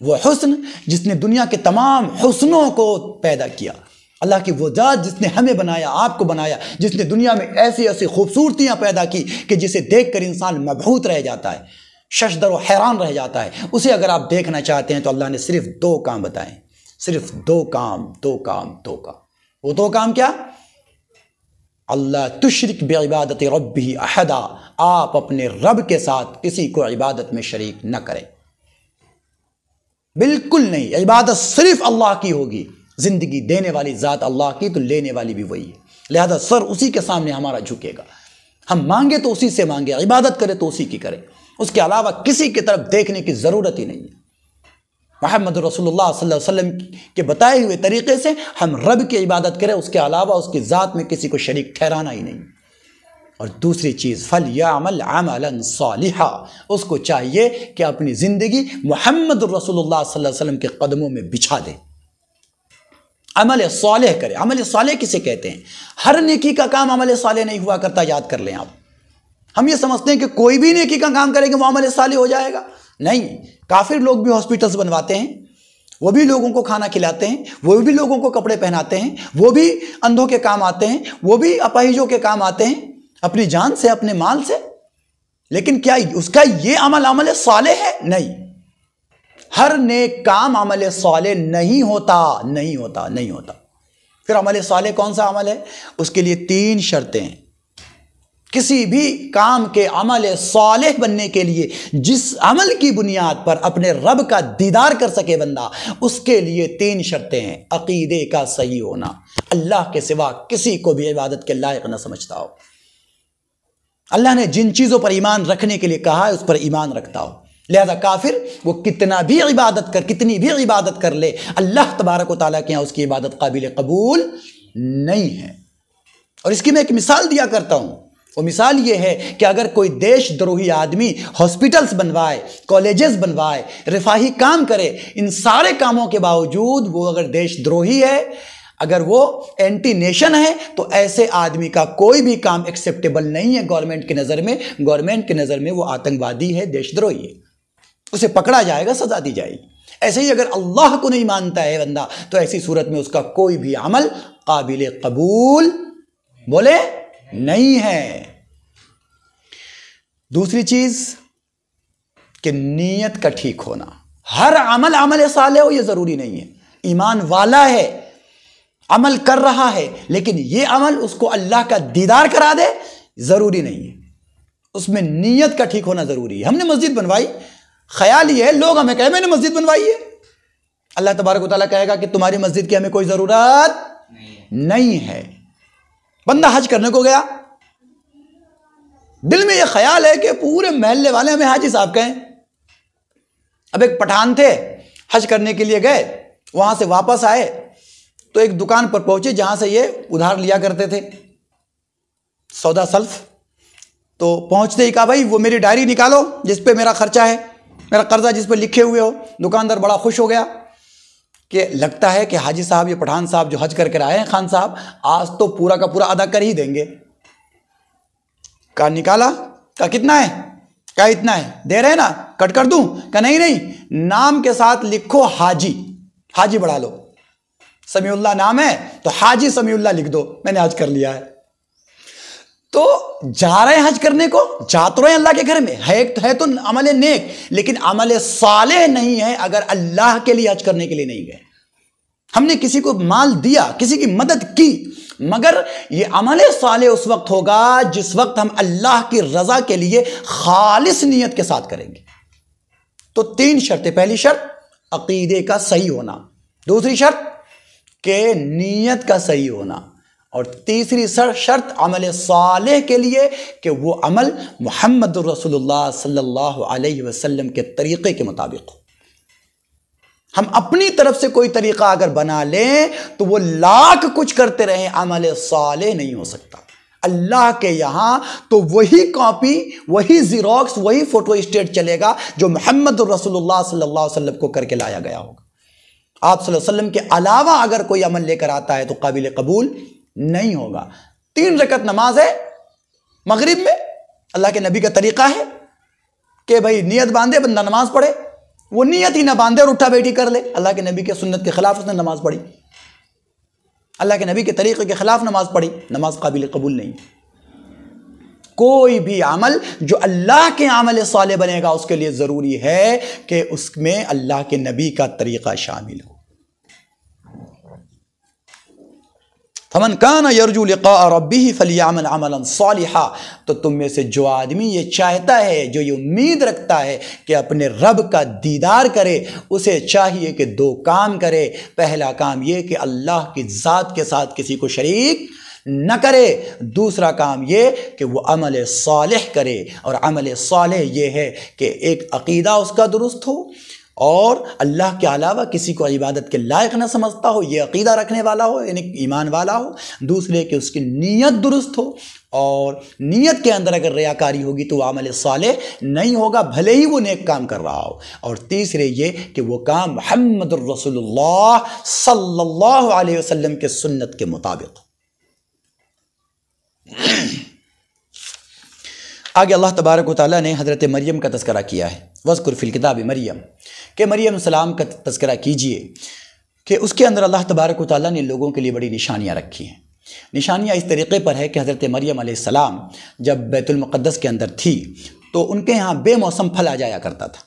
وہ حسن جس نے دنیا کے تمام حسنوں کو پیدا کیا، اللہ کی وہ ذات جس نے ہمیں بنایا، آپ کو بنایا، جس نے دنیا میں ایسی ایسی خوبصورتیاں پیدا کی کہ جسے دیکھ کر انسان مبہوت رہ جاتا ہے، ششدر و حیران رہ جاتا ہے۔ اسے اگر آپ دیکھنا چاہتے ہیں تو اللہ نے صرف دو کام بتائیں، صرف دو کام۔ وہ دو کام کیا؟ اللہ تشرک بعبادت ربہ احدا، آپ اپنے رب کے ساتھ کسی کو عبادت میں شریک نہ کریں، بالکل نہیں۔ عبادت صرف اللہ کی ہوگی، زندگی دینے والی ذات اللہ کی، تو لینے والی بھی وہی ہے، لہذا سر اسی کے سامنے ہمارا جھکے گا۔ ہم مانگے تو اسی سے مانگے، عبادت کرے تو اسی کی کرے، اس کے علاوہ کسی کی طرف دیکھنے کی ضرورت ہی نہیں ہے۔ محمد رسول اللہ صلی اللہ علیہ وسلم کے بتائے ہوئے طریقے سے ہم رب کی عبادت کریں، اس کے علاوہ اس کی ذات میں کسی کو شریک ٹھہرانا ہی نہیں۔ اور دوسری چیز فَلْيَعْمَلْ عَمَلًا صَالِحًا، اس کو چاہیے کہ اپنی زندگی محمد رسول اللہ صلی اللہ علیہ وسلم کے قدموں میں بچھا دے، عمل صالح کرے۔ عمل صالح کسے کہتے ہیں؟ ہر نیکی کا کام عمل صالح نہیں ہوا کرتا، یاد کر لیں آپ۔ ہم یہ سمجھتے ہیں کہ کوئی بھی نیکی کا کام کرے گا وہ عمل صالح ہو جائے گا، نہیں۔ کافر لوگ بھی ہاسپٹلز بنواتے ہیں، وہ بھی لوگوں کو کھانا کھلاتے ہیں، وہ بھی لوگوں کو کپڑے پہناتے ہیں، وہ بھی اندھوں کے کام آتے ہیں، وہ بھی اپاہجوں کے کام آتے ہیں، اپنی جان سے، اپنے مال سے، لیکن کیا اس کا یہ عمل صالح ہے؟ نہیں۔ ہر نیک کام عمل صالح نہیں ہوتا۔ پھر عمل صالح کون سا عمل ہے؟ اس کے لیے 3 شرطیں ہیں۔ کسی بھی کام کے عمل صالح بننے کے لیے جس عمل کی بنیاد پر اپنے رب کا دیدار کر سکے بندہ، اس کے لیے 3 شرطیں ہیں۔ عقیدے کا صحیح ہونا، اللہ کے سوا کسی کو بھی عبادت کے لائق نہ سمجھتا ہو، اللہ نے جن چیزوں پر ایمان رکھنے کے لیے کہا ہے اس پر ایمان رکھتا ہو، لہذا کافر وہ کتنی بھی عبادت کر لے، اللہ تبارک و تعالیٰ کے یہاں اس کی عبادت قابل قبول نہیں ہے۔ اور اس کی میں ایک مثال دیا کرتا ہوں، وہ مثال یہ ہے کہ اگر کوئی دیش دروہی آدمی ہاسپٹلز بنوائے، کالجز بنوائے، رفاہی کام کرے، ان سارے کاموں کے باوجود وہ اگر دیش دروہی ہے، اگر وہ اینٹی نیشن ہے، تو ایسے آدمی کا کوئی بھی کام ایکسیپٹیبل نہیں ہے گورنمنٹ کی نظر میں۔ گورنمنٹ کی نظر میں وہ آتنکوادی ہے، دیش دروہی ہے، اسے پکڑا جائے گا، سزا دی جائے گی۔ ایسے ہی اگر اللہ کو نہیں مانتا ہے بندہ، تو ایسی صورت میں اس کا کوئی بھی عمل قابل قبول بولے نہیں ہے۔ دوسری چیز کہ نیت کا ٹھیک ہونا۔ ہر عمل صالح ہو یہ ضروری نہیں ہے، ایمان والا ہے، عمل کر رہا ہے، لیکن یہ عمل اس کو اللہ کا دیدار کرا دے ضروری نہیں ہے، اس میں نیت کا ٹھیک ہونا ضروری ہے۔ ہم نے مسجد بنوائی، خیال یہ ہے لوگ ہمیں کہیں میں نے مسجد بنوائی ہے، اللہ تبارک و تعالیٰ کہے گا کہ تمہاری مسجد کی ہمیں کوئی ضرورت نہیں ہے۔ بندہ حج کرنے کو گیا، دل میں یہ خیال ہے کہ پورے محلے والے ہمیں حاجی صاحب کہیں۔ اب ایک پٹھان تھے، حج کرنے کے لیے گئے، وہاں سے واپس آئے تو ایک دکان پر پہنچے جہاں سے یہ ادھار لیا کرتے تھے، سودا سلف۔ تو پہنچتے ہی کہا بھائی وہ میری ڈائری نکالو جس پہ میرا خرچہ ہے، میرا قرضہ جس پہ لکھے ہوئے ہو۔ دکاندار بڑا خوش ہو گیا کہ لگتا ہے کہ حاجی صاحب، یہ پٹھان صاحب جو حج کر کے آئے ہیں، خان صاحب آج تو پورا کا پورا ادا کر ہی دیں گے۔ کہا نکالا، کہا کتنا ہے؟ کہا اتنا ہے، دے رہے نا، کٹ کر دوں؟ کہا نہیں، نام کے ساتھ لکھو حاجی، حاجی بڑھا لو، سمیع اللہ نام ہے تو حاجی سمیع اللہ لکھ دو، میں نے حج کر لیا ہے۔ تو جا رہے ہیں حج کرنے کو، جا تو رہے ہیں اللہ کے گھر میں، ہے تو عمل نیک، لیکن عمل صالح نہیں ہے اگر اللہ کے لیے حج کرنے کے لیے نہیں گئے۔ ہم نے کسی کو مال دیا، کسی کی مدد کی، مگر یہ عمل صالح اس وقت ہوگا جس وقت ہم اللہ کی رضا کے لیے خالص نیت کے ساتھ کریں گے۔ تو 3 شرطیں، پہلی شرط عقیدے کا صحیح ہونا، دوسری شرط کہ نیت کا صحیح ہونا، اور تیسری شرط عمل صالح کے لیے کہ وہ عمل محمد رسول اللہ صلی اللہ علیہ وسلم کے طریقے کے مطابق ہو۔ ہم اپنی طرف سے کوئی طریقہ اگر بنا لیں تو وہ لاکھ کچھ کرتے رہیں، عمل صالح نہیں ہو سکتا۔ اللہ کے یہاں تو وہی کاپی، وہی زیروکس، وہی فوٹو اسٹیٹ چلے گا جو محمد رسول اللہ صلی اللہ علیہ وسلم کو کر کے لایا گیا ہوگا۔ آپ صلی اللہ علیہ وسلم کے علاوہ اگر کوئی عمل لے کر آتا ہے تو قابل قبول نہیں ہوگا۔ 3 رکعت نماز ہے مغرب میں، اللہ کے نبی کا طریقہ ہے کہ بھائی نیت باندھے بندہ نماز پڑھے، وہ نیت ہی نہ باندھے اور اٹھا بیٹھی کر لے، اللہ کے نبی کے سنت کے خلاف اس نے نماز پڑھی، اللہ کے نبی کے طریقے کے خلاف نماز پڑھی، نماز قابل قبول نہیں۔ کوئی بھی عمل جو اللہ کے عمل صالح بنے گا اس کے لیے ضروری ہے کہ اس میں اللہ کے نبی کا طریقہ شامل ہو۔ فمن کان یرجو لقاء ربہ فلیعمل عملا صالحا، تو تم میں سے جو آدمی یہ چاہتا ہے، جو یہ امید رکھتا ہے کہ اپنے رب کا دیدار کرے، اسے چاہیے کہ 2 کام کرے۔ پہلا کام یہ کہ اللہ کی ذات کے ساتھ کسی کو شریک نہ کرے، دوسرا کام یہ کہ وہ عمل صالح کرے، اور عمل صالح یہ ہے کہ ایک عقیدہ اس کا درست ہو اور اللہ کے علاوہ کسی کو عبادت کے لائق نہ سمجھتا ہو، یہ عقیدہ رکھنے والا ہو، یعنی ایمان والا ہو۔ دوسرے کہ اس کی نیت درست ہو، اور نیت کے اندر اگر ریاکاری ہوگی تو وہ عمل صالح نہیں ہوگا، بھلے ہی وہ نیک کام کر رہا ہو۔ اور تیسرے یہ کہ وہ کام محمد الرسول اللہ صلی اللہ علیہ وسلم کے سنت کے مطابق۔ آگے اللہ تبارک و تعالیٰ نے حضرت مریم کا تذکرہ کیا ہے، وَاذْكُرْ فِي الْكِتَابِ مریم، کہ مریم السلام کا تذکرہ کیجئے کہ اس کے اندر اللہ تبارک و تعالیٰ نے لوگوں کے لیے بڑی نشانیاں رکھی ہیں۔ نشانیاں اس طریقے پر ہے کہ حضرت مریم علیہ السلام جب بیت المقدس کے اندر تھی تو ان کے یہاں بے موسم پھل آ جایا کرتا تھا،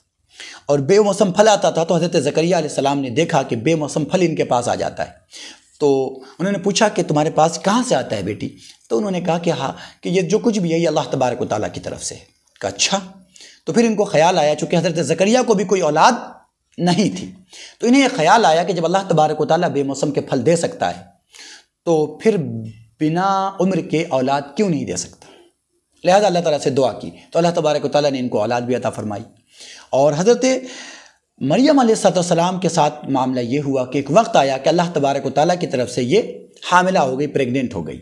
اور بے موسم پھل آتا تھا تو حضرت زکریا علیہ السلام نے دیکھا کہ بے موسم پھل ان کے پاس آ جاتا ہے، تو انہوں نے پوچھا کہ تمہارے پاس کہاں سے آتا ہے بیٹی؟ تو انہوں نے کہا کہ ہاں، کہ یہ جو کچھ بھی ہے یہ اللہ تبارک و تعالیٰ کی طرف سے ہے۔ کہا اچھا۔ تو پھر ان کو خیال آیا، چونکہ حضرت زکریا کو بھی کوئی اولاد نہیں تھی، تو انہیں یہ خیال آیا کہ جب اللہ تبارک و تعالیٰ بے موسم کے پھل دے سکتا ہے تو پھر بنا عمر کے اولاد کیوں نہیں دے سکتا؟ لہذا اللہ تعالیٰ سے دعا کی تو اللہ تبارک و تعالیٰ نے ان کو اولاد بھی عطا فرمائی۔ اور حضرت مریم علیہ السلام کے ساتھ معاملہ یہ ہوا کہ ایک وقت آیا کہ اللہ تبارک و تعالیٰ کی طرف سے یہ حاملہ ہو گئی، پریگننٹ ہو گئی،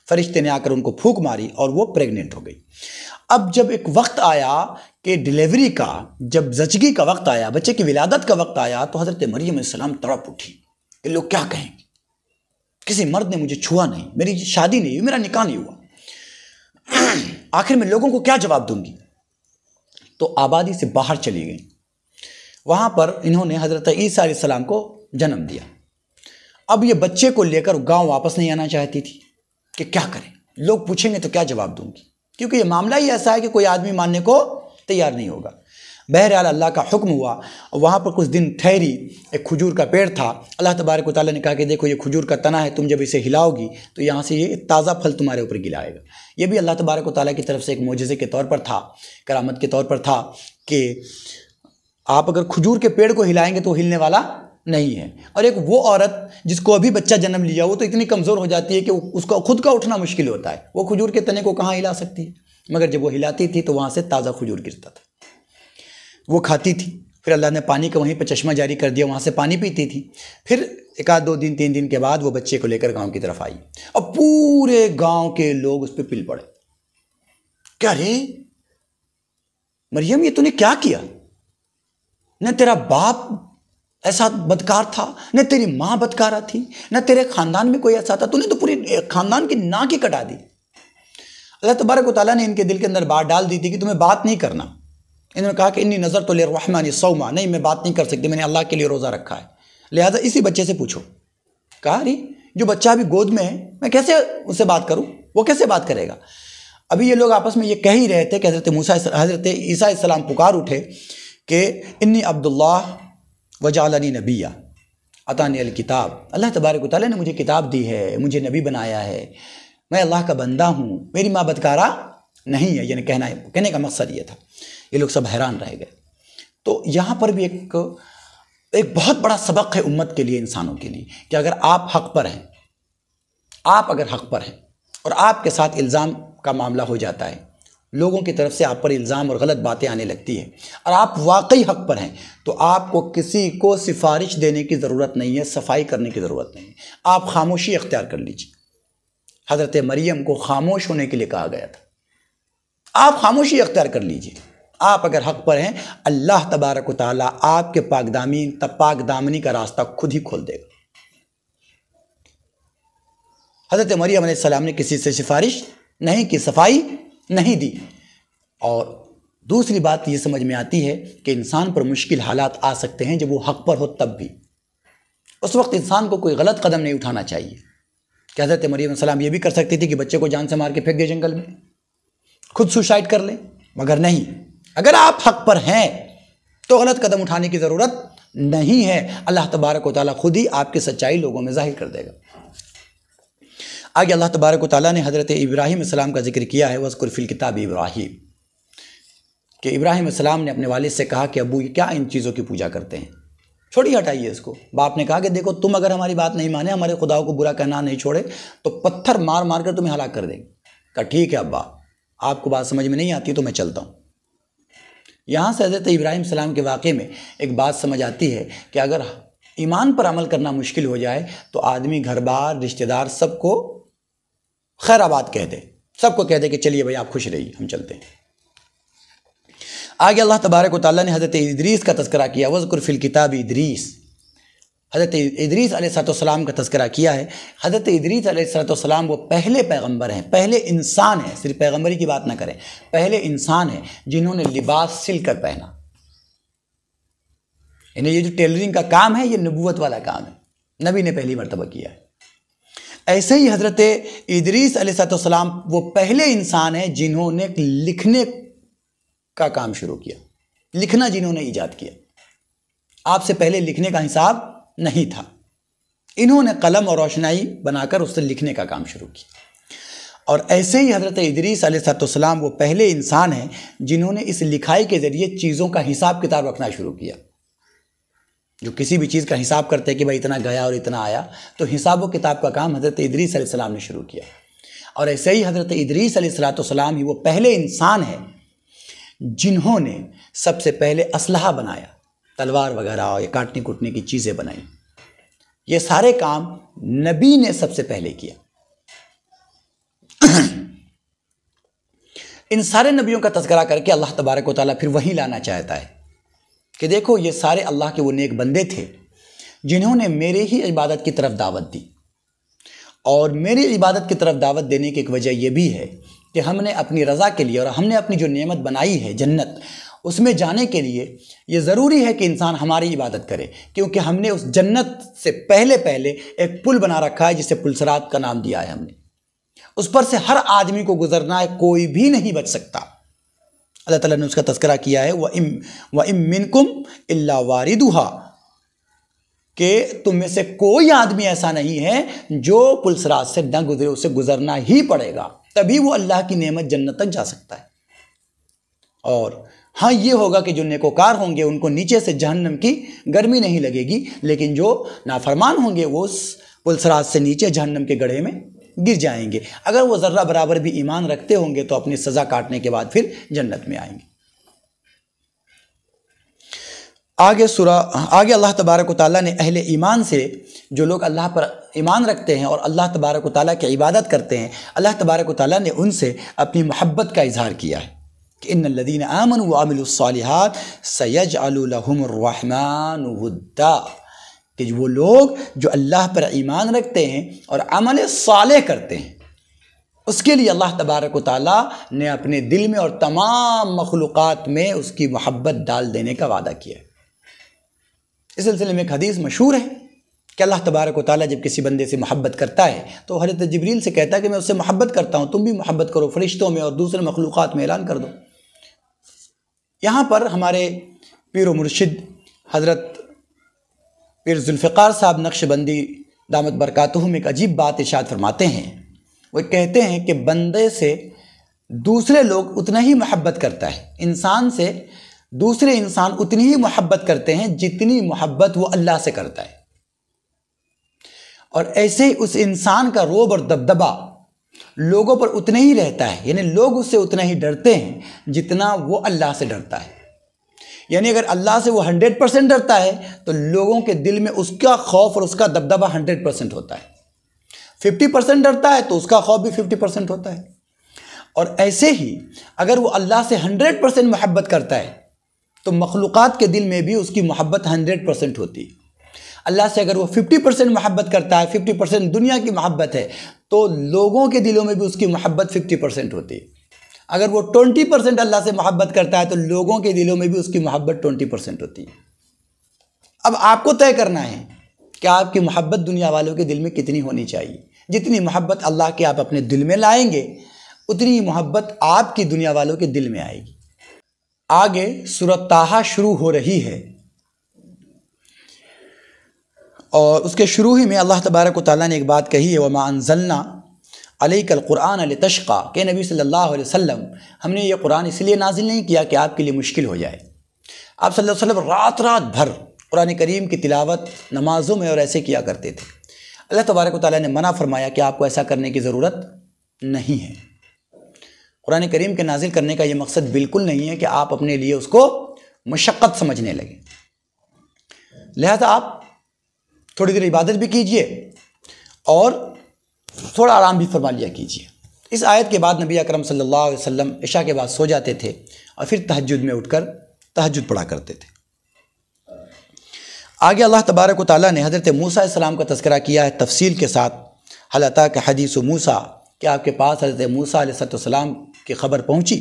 فرشتے نے آ کر ان کو پھونک ماری اور وہ پریگننٹ ہو گئی۔ اب جب ایک وقت آیا کہ ڈیلیوری کا، جب زچگی کا وقت آیا، بچے کی ولادت کا وقت آیا، تو حضرت مریم علیہ السلام تڑپ اٹھی کہ لوگ کیا کہیں گے، کسی مرد نے مجھے چھوا نہیں، میری شادی نہیں ہوئی، میرا نکاح نہیں ہوا، آخر میں لوگوں کو کیا جواب دوں گی؟ تو آبادی سے باہر چلی گئی، وہاں پر انہوں نے حضرت عیسیٰ علیہ السلام کو جنم دیا۔ اب یہ بچے کو لے کر گاؤں واپس نہیں آنا چاہتی تھی کہ کیا کریں، لوگ پوچھیں گے تو کیا جواب دوں گی، کیونکہ یہ معاملہ ہی ایسا ہے کہ کوئی آدمی ماننے کو تیار نہیں ہوگا۔ بہرحال اللہ کا حکم ہوا، وہاں پر کچھ دن ٹھہری، ایک کھجور کا پیڑ تھا، اللہ تبارک و تعالیٰ نے کہا کہ دیکھو یہ کھجور کا تنا ہے، تم جب اسے ہلاؤ گی تو یہاں سے یہ تازہ پھل تمہارے اوپر گرائے گا۔ یہ بھی اللہ تبارک و تعالیٰ کی طرف سے ایک معجزے کے طور پر تھا، کرامت کے طور پر تھا کہ آپ اگر کھجور کے پیڑ کو ہلائیں گے تو وہ ہلنے والا نہیں ہے۔ اور ایک وہ عورت جس کو ابھی بچہ جنم لیا وہ تو اتنی کمزور ہو جاتی ہے کہ اس کو خود کا اٹھنا مشکل ہوتا ہے، وہ کھجور کے تنے کو کہاں ہلا سکتی ہے، مگر جب وہ ہلاتی تھی تو وہاں سے تازہ کھجور گرتا تھا، وہ کھاتی تھی۔ پھر اللہ نے پانی کا وہیں پہ چشمہ جاری کر دیا، وہاں سے پانی پیتی تھی۔ پھر ایک آدھ 2 دن 3 دن کے بعد وہ بچے کو لے کر گاؤں کی طرف آئی، اور پورے گاؤں کے لوگ اس پہ پل پڑے، کیا رے مریم یہ تو نے کیا کیا؟ نہ تیرا باپ ایسا بدکار تھا، نہ تیری ماں بدکارہ تھی، نہ تیرے خاندان میں کوئی ایسا تھا، تو نے تو پورے خاندان کی ناک ہی کٹا دی۔ اللہ تبارک و تعالیٰ نے ان کے دل کے اندر بات ڈال دی تھی کہ تمہیں بات نہیں کرنا۔ انہوں نے کہا کہ انی نظرت للرحمن صوما، نہیں میں بات نہیں کر سکتی، میں نے اللہ کے لیے روزہ رکھا ہے، لہٰذا اسی بچے سے پوچھو۔ کہا ری جو بچہ ابھی گود میں ہے میں کیسے اس سے بات کروں، وہ کیسے بات کرے گا؟ ابھی یہ لوگ آپس میں یہ کہہ ہی رہے تھے کہ حضرت عیسیٰ علیہ السلام پکار اٹھے کہ انی عبداللہ وجعلنی نبیہ عطانی الکتاب، اللہ تبارک و تعالیٰ نے مجھے کتاب دی ہے، مجھے نبی بنایا ہے، میں اللہ کا بندہ ہوں، میری ماں بدکارہ نہیں ہے، یعنی کہنے کا مقصد یہ تھا۔ یہ لوگ سب حیران رہ گئے۔ تو یہاں پر بھی ایک بہت بڑا سبق ہے امت کے لیے، انسانوں کے لیے، کہ اگر آپ حق پر ہیں، آپ اگر حق پر ہیں اور آپ کے ساتھ الزام کا معاملہ ہو جاتا ہے، لوگوں کی طرف سے آپ پر الزام اور غلط باتیں آنے لگتی ہیں، اور آپ واقعی حق پر ہیں، تو آپ کو کسی کو سفارش دینے کی ضرورت نہیں ہے، صفائی کرنے کی ضرورت نہیں ہے، آپ خاموشی اختیار کر لیجیے، حضرت مریم کو خاموش ہونے کے لیے کہا گیا تھا. آپ خاموشی اختیار کر لیجئے. آپ اگر حق پر ہیں، اللہ تبارک و تعالیٰ آپ کے پاک دامنی کا راستہ خود ہی کھول دے گا. حضرت مریم علیہ السلام نے کسی سے سفارش نہیں کی، صفائی نہیں دی. اور دوسری بات یہ سمجھ میں آتی ہے کہ انسان پر مشکل حالات آ سکتے ہیں جب وہ حق پر ہو، تب بھی اس وقت انسان کو کوئی غلط قدم نہیں اٹھانا چاہیے. کہ حضرت مریم علیہ السلام یہ بھی کر سکتی تھی کہ بچے کو جان سے مار کے پھینک دے جنگل میں، خود سوسائڈ کر لیں، مگر نہیں. اگر آپ حق پر ہیں تو غلط قدم اٹھانے کی ضرورت نہیں ہے. اللہ تبارک و تعالیٰ خود ہی آپ کی سچائی لوگوں میں ظاہر کر دے گا. آگے اللہ تبارک و تعالیٰ نے حضرت ابراہیم علیہ السلام کا ذکر کیا ہے، وَاذْكُرْ فِي الْكِتَابِ ابراہیم، کہ ابراہیم علیہ السلام نے اپنے والد سے کہا کہ ابو یہ کیا ان چیزوں کی پوجا کرتے ہیں، چھوڑی ہٹائیے اس کو. باپ نے کہا کہ دیکھو تم اگر ہماری بات نہیں مانے، ہمارے خداؤں کو برا کہنا نہیں چھوڑے تو پتھر مار مار کر تمہیں ہلاک کر دیں گے. کہا ٹھیک ہے ابا، آپ کو بات سمجھ میں نہیں آتی تو میں چلتا ہوں. یہاں سے حضرت ابراہیم السلام کے واقعے میں ایک بات سمجھ آتی ہے کہ اگر ایمان پر عمل کرنا مشکل ہو جائے تو آدمی گھر بار رشتہ دار سب کو خیر آباد کہہ دے، سب کو کہہ دے کہ چلیے بھائی آپ خوش رہیے، ہم چلتے ہیں. آگے اللہ تبارک و تعالیٰ نے حضرت ادریس کا تذکرہ کیا، وَاذْكُرْ فِي الْكِتَابِ ادریس. حضرت ادریس علیہ السلام کا تذکرہ کیا ہے. حضرت ادریس علیہ السلام وہ پہلے پیغمبر ہیں، پہلے انسان ہیں، صرف پیغمبری کی بات نہ کریں، پہلے انسان ہیں جنہوں نے لباس سل کر پہنا. یعنی یہ جو ٹیلرنگ کا کام ہے یہ نبوت والا کام ہے، نبی نے پہلی مرتبہ کیا ہے. ایسے ہی حضرت ادریس علیہ السلام وہ پہلے انسان ہیں جنہوں نے لکھنے کا کام شروع کیا، لکھنا جنہوں نے ایجاد کیا. آپ سے پہلے لکھنے کا حساب نہیں تھا، انہوں نے قلم اور روشنائی بنا کر اس سے لکھنے کا کام شروع کیا. اور ایسے ہی حضرت ادریس علیہ السلام وہ پہلے انسان ہیں جنہوں نے اس لکھائی کے ذریعے چیزوں کا حساب کتاب رکھنا شروع کیا. جو کسی بھی چیز کا حساب کرتے کہ بھائی اتنا گیا اور اتنا آیا، تو حساب و کتاب کا کام حضرت ادریس علیہ السلام نے شروع کیا. اور ایسے ہی حضرت ادریس علیہ السلام ہی وہ پہلے انسان ہیں جنہوں نے سب سے پہلے اسلحہ بنایا، تلوار وغیرہ یا کاٹنے کوٹنے کی چیزیں بنائیں. یہ سارے کام نبی نے سب سے پہلے کیا. ان سارے نبیوں کا تذکرہ کر کے اللہ تبارک و تعالیٰ پھر وہی لانا چاہتا ہے کہ دیکھو یہ سارے اللہ کے وہ نیک بندے تھے جنہوں نے میرے ہی عبادت کی طرف دعوت دی. اور میری عبادت کی طرف دعوت دینے کی ایک وجہ یہ بھی ہے کہ ہم نے اپنی رضا کے لیے اور ہم نے اپنی جو نعمت بنائی ہے جنت، اس میں جانے کے لیے یہ ضروری ہے کہ انسان ہماری عبادت کرے، کیونکہ ہم نے اس جنت سے پہلے ایک پل بنا رکھا ہے جسے پل صراط کا نام دیا ہے ہم نے. اس پر سے ہر آدمی کو گزرنا ہے، کوئی بھی نہیں بچ سکتا. اللہ تعالیٰ نے اس کا تذکرہ کیا ہے وَإِن مِّنكُمْ إِلَّا وَارِدُهَا، کہ تم میں سے کوئی آدمی ایسا نہیں ہے جو پل صراط سے نہ گزرے، اسے گزرنا ہی پڑے گا، تبھی وہ اللہ کی نعمت جنت تک جا سکتا ہے. اور ہاں یہ ہوگا کہ جو نیکوکار ہوں گے ان کو نیچے سے جہنم کی گرمی نہیں لگے گی، لیکن جو نافرمان ہوں گے وہ اس پل صراط سے نیچے جہنم کے گڑھے میں گر جائیں گے. اگر وہ ذرہ برابر بھی ایمان رکھتے ہوں گے تو اپنی سزا کاٹنے کے بعد پھر جنت میں آئیں گے. آگے اللہ تبارک و تعالیٰ نے اہل ایمان سے، جو لوگ اللہ پر ایمان رکھتے ہیں اور اللہ تبارک و تعالیٰ کی عبادت کرتے ہیں، اللہ تبارک و تعالیٰ نے ان سے اپنی محبت کا اظہار کیا ہے کہ ان الذین آمنوا وعملوا الصالحات سیجعل لهم الرحمن ودا، کہ وہ لوگ جو اللہ پر ایمان رکھتے ہیں اور عمل صالح کرتے ہیں، اس کے لیے اللہ تبارک و تعالیٰ نے اپنے دل میں اور تمام مخلوقات میں اس کی محبت ڈال دینے کا وعدہ کیا ہے. اس سلسلے میں ایک حدیث مشہور ہے کہ اللہ تبارک و تعالیٰ جب کسی بندے سے محبت کرتا ہے تو حضرت جبریل سے کہتا ہے کہ میں اس سے محبت کرتا ہوں، تم بھی محبت کرو، فرشتوں میں اور دوسرے مخلوقات میں اعلان کر دو. یہاں پر ہمارے پیر و مرشد حضرت پیر ذوالفقار صاحب نقش بندی دامت برکاتہم ایک عجیب بات ارشاد فرماتے ہیں. وہ کہتے ہیں کہ بندے سے دوسرے لوگ اتنا ہی محبت کرتا ہے، انسان سے دوسرے انسان اتنی ہی محبت کرتے ہیں جتنی محبت وہ اللہ سے کرتا ہے. اور ایسے ہی اس انسان کا رعب اور دبدبہ لوگوں پر اتنا ہی رہتا ہے، یعنی لوگ اس سے اتنا ہی ڈرتے ہیں جتنا وہ اللہ سے ڈرتا ہے. یعنی اگر اللہ سے وہ 100% ڈرتا ہے تو لوگوں کے دل میں اس کا خوف اور اس کا دبدبہ 100% ہوتا ہے. 50% ڈرتا ہے تو اس کا خوف بھی 50% ہوتا ہے. اور ایسے ہی اگر وہ اللہ سے 100% محبت کرتا ہے تو مخلوقات کے دل میں بھی اس کی محبت 100% ہوتی ہے. اللہ سے اگر وہ 50% محبت کرتا ہے، 50% دنیا کی محبت ہے، تو لوگوں کے دلوں میں بھی اس کی محبت 50% ہوتی ہے. اگر وہ 20% اللہ سے محبت کرتا ہے تو لوگوں کے دلوں میں بھی اس کی محبت 20% ہوتی ہے. اب آپ کو طے کرنا ہے کہ آپ کی محبت دنیا والوں کے دل میں کتنی ہونی چاہیے. جتنی محبت اللہ کے آپ اپنے دل میں لائیں گے اتنی محبت آپ کی دنیا والوں کے دل میں آئے گی. آگے سورۃ طٰہٰ شروع ہو رہی ہے اور اس کے شروع ہی میں اللہ تبارک و تعالیٰ نے ایک بات کہی ہے، وَمَا أَنزَلْنَا عَلَيْكَ الْقُرْآنَ لِتَشْقَىٰ، کہ نبی صلی اللہ علیہ وسلم ہم نے یہ قرآن اس لیے نازل نہیں کیا کہ آپ کے لیے مشکل ہو جائے. آپ صلی اللہ علیہ وسلم رات رات بھر قرآن کریم کی تلاوت نمازوں میں اور ایسے کیا کرتے تھے. اللہ تبارک و تعالیٰ نے منع فرمایا کہ آپ کو ایسا کرنے کی ضرورت نہیں ہے. قرآن کریم کے نازل کرنے کا یہ مقصد بالکل نہیں ہے کہ آپ اپنے لیے اس کو مشقت سمجھنے لگیں. لہذا آپ تھوڑی دیر عبادت بھی کیجئے اور تھوڑا آرام بھی فرما لیا کیجئے. اس آیت کے بعد نبی اکرم صلی اللہ علیہ وسلم عشاء کے بعد سو جاتے تھے اور پھر تہجد میں اٹھ کر تہجد پڑھا کرتے تھے. آگے اللہ تبارک و تعالیٰ نے حضرت موسیٰ علیہ السلام کا تذکرہ کیا ہے تفصیل کے ساتھ. حل اتاک حدیث موسیٰ، کہ آپ کے پاس حضرت موسیٰ علیہ السلام کی خبر پہنچی.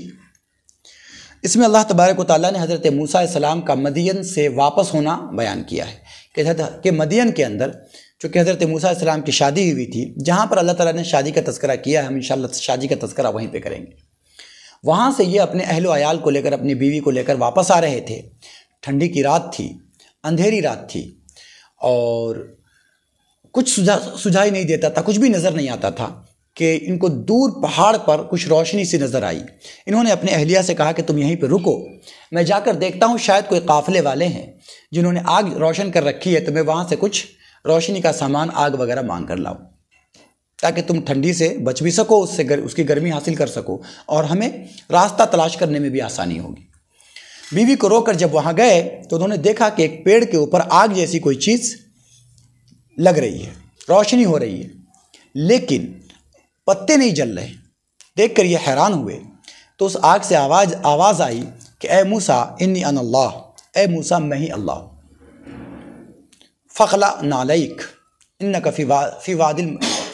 اس میں اللہ تبارک و تعالیٰ نے حضرت موسیٰ علیہ السلام کا مدین سے واپس ہونا بیان کیا ہے کہ مدین کے اندر چونکہ حضرت موسیٰ علیہ السلام کی شادی ہوئی تھی، جہاں پر اللہ تعالیٰ نے شادی کا تذکرہ کیا ہے، ہم انشاءاللہ شادی کا تذکرہ وہیں پہ کریں گے. وہاں سے یہ اپنے اہل و عیال کو لے کر، اپنی بیوی کو لے کر واپس آ رہے تھے. ٹھنڈی کی رات تھی، اندھیری رات تھی اور کچھ سجھائی نہیں دیتا تھا، کچھ بھی نظر نہیں آتا تھا کہ ان کو دور پہاڑ پر کچھ روشنی سی نظر آئی. انہوں نے اپنے اہلیہ سے کہا کہ تم یہیں پہ رکو، میں جا کر دیکھتا ہوں شاید کوئی قافلے والے ہیں جنہوں نے آگ روشن کر رکھی ہے، تو میں وہاں سے کچھ روشنی کا سامان آگ وغیرہ مانگ کر لاؤں تاکہ تم ٹھنڈی سے بچ بھی سکو، اس کی گرمی حاصل کر سکو اور ہمیں راستہ تلاش کرنے میں بھی آسانی ہوگی. بیوی کو رو کر جب وہاں گئے تو انہوں نے دیکھا کہ ایک پیڑ کے اوپر آگ جیسی کوئی چیز لگ رہی ہے، روشنی ہو رہی ہے، لیکن پتے نہیں جل رہے. دیکھ کر یہ حیران ہوئے تو اس آگ سے آواز آئی کہ اے موسیٰ انی انا اللہ، اے موسیٰ میں ہی اللہ ہوں. فخلع نعلیک انک فی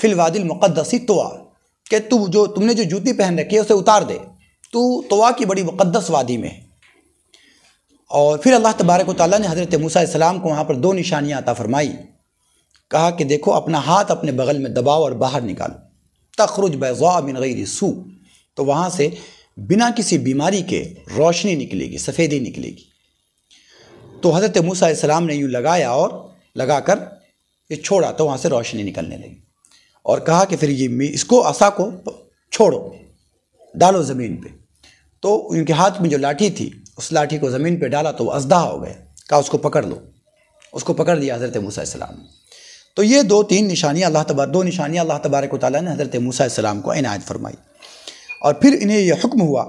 الوادی المقدس طویٰ، کہ تم نے جو جوتی پہن رکھی ہے اسے اتار دے، تو طویٰ کی بڑی مقدس وادی میں ہے. اور پھر اللہ تبارک و تعالیٰ نے حضرت موسیٰ علیہ السلام کو وہاں پر 2 نشانیاں عطا فرمائی. کہا کہ دیکھو اپنا ہاتھ اپنے بغل میں دباؤ اور باہر نکالو، تخرج بیضاء من غیر سوء، تو وہاں سے بنا کسی بیماری کے روشنی نکلے گی، سفیدی نکلے گی. تو حضرت موسیٰ علیہ السلام نے یوں لگایا اور لگا کر یہ چھوڑا تو وہاں سے روشنی نکلنے لگی. اور کہا کہ پھر اس کو عصا کو چھوڑو، ڈالو زمین پہ. تو ان کے ہاتھ میں جو لاٹھی تھی اس لاٹھی کو زمین پہ ڈالا تو وہ اژدہا ہو گیا. کہا اس کو پکڑ لو، اس کو پکڑ لیا حضرت موسیٰ علیہ السلام نے. تو یہ 2 نشانیاں اللہ تبارک و تعالیٰ نے حضرت موسیٰ علیہ السلام کو عنایت فرمائی. اور پھر انہیں یہ حکم ہوا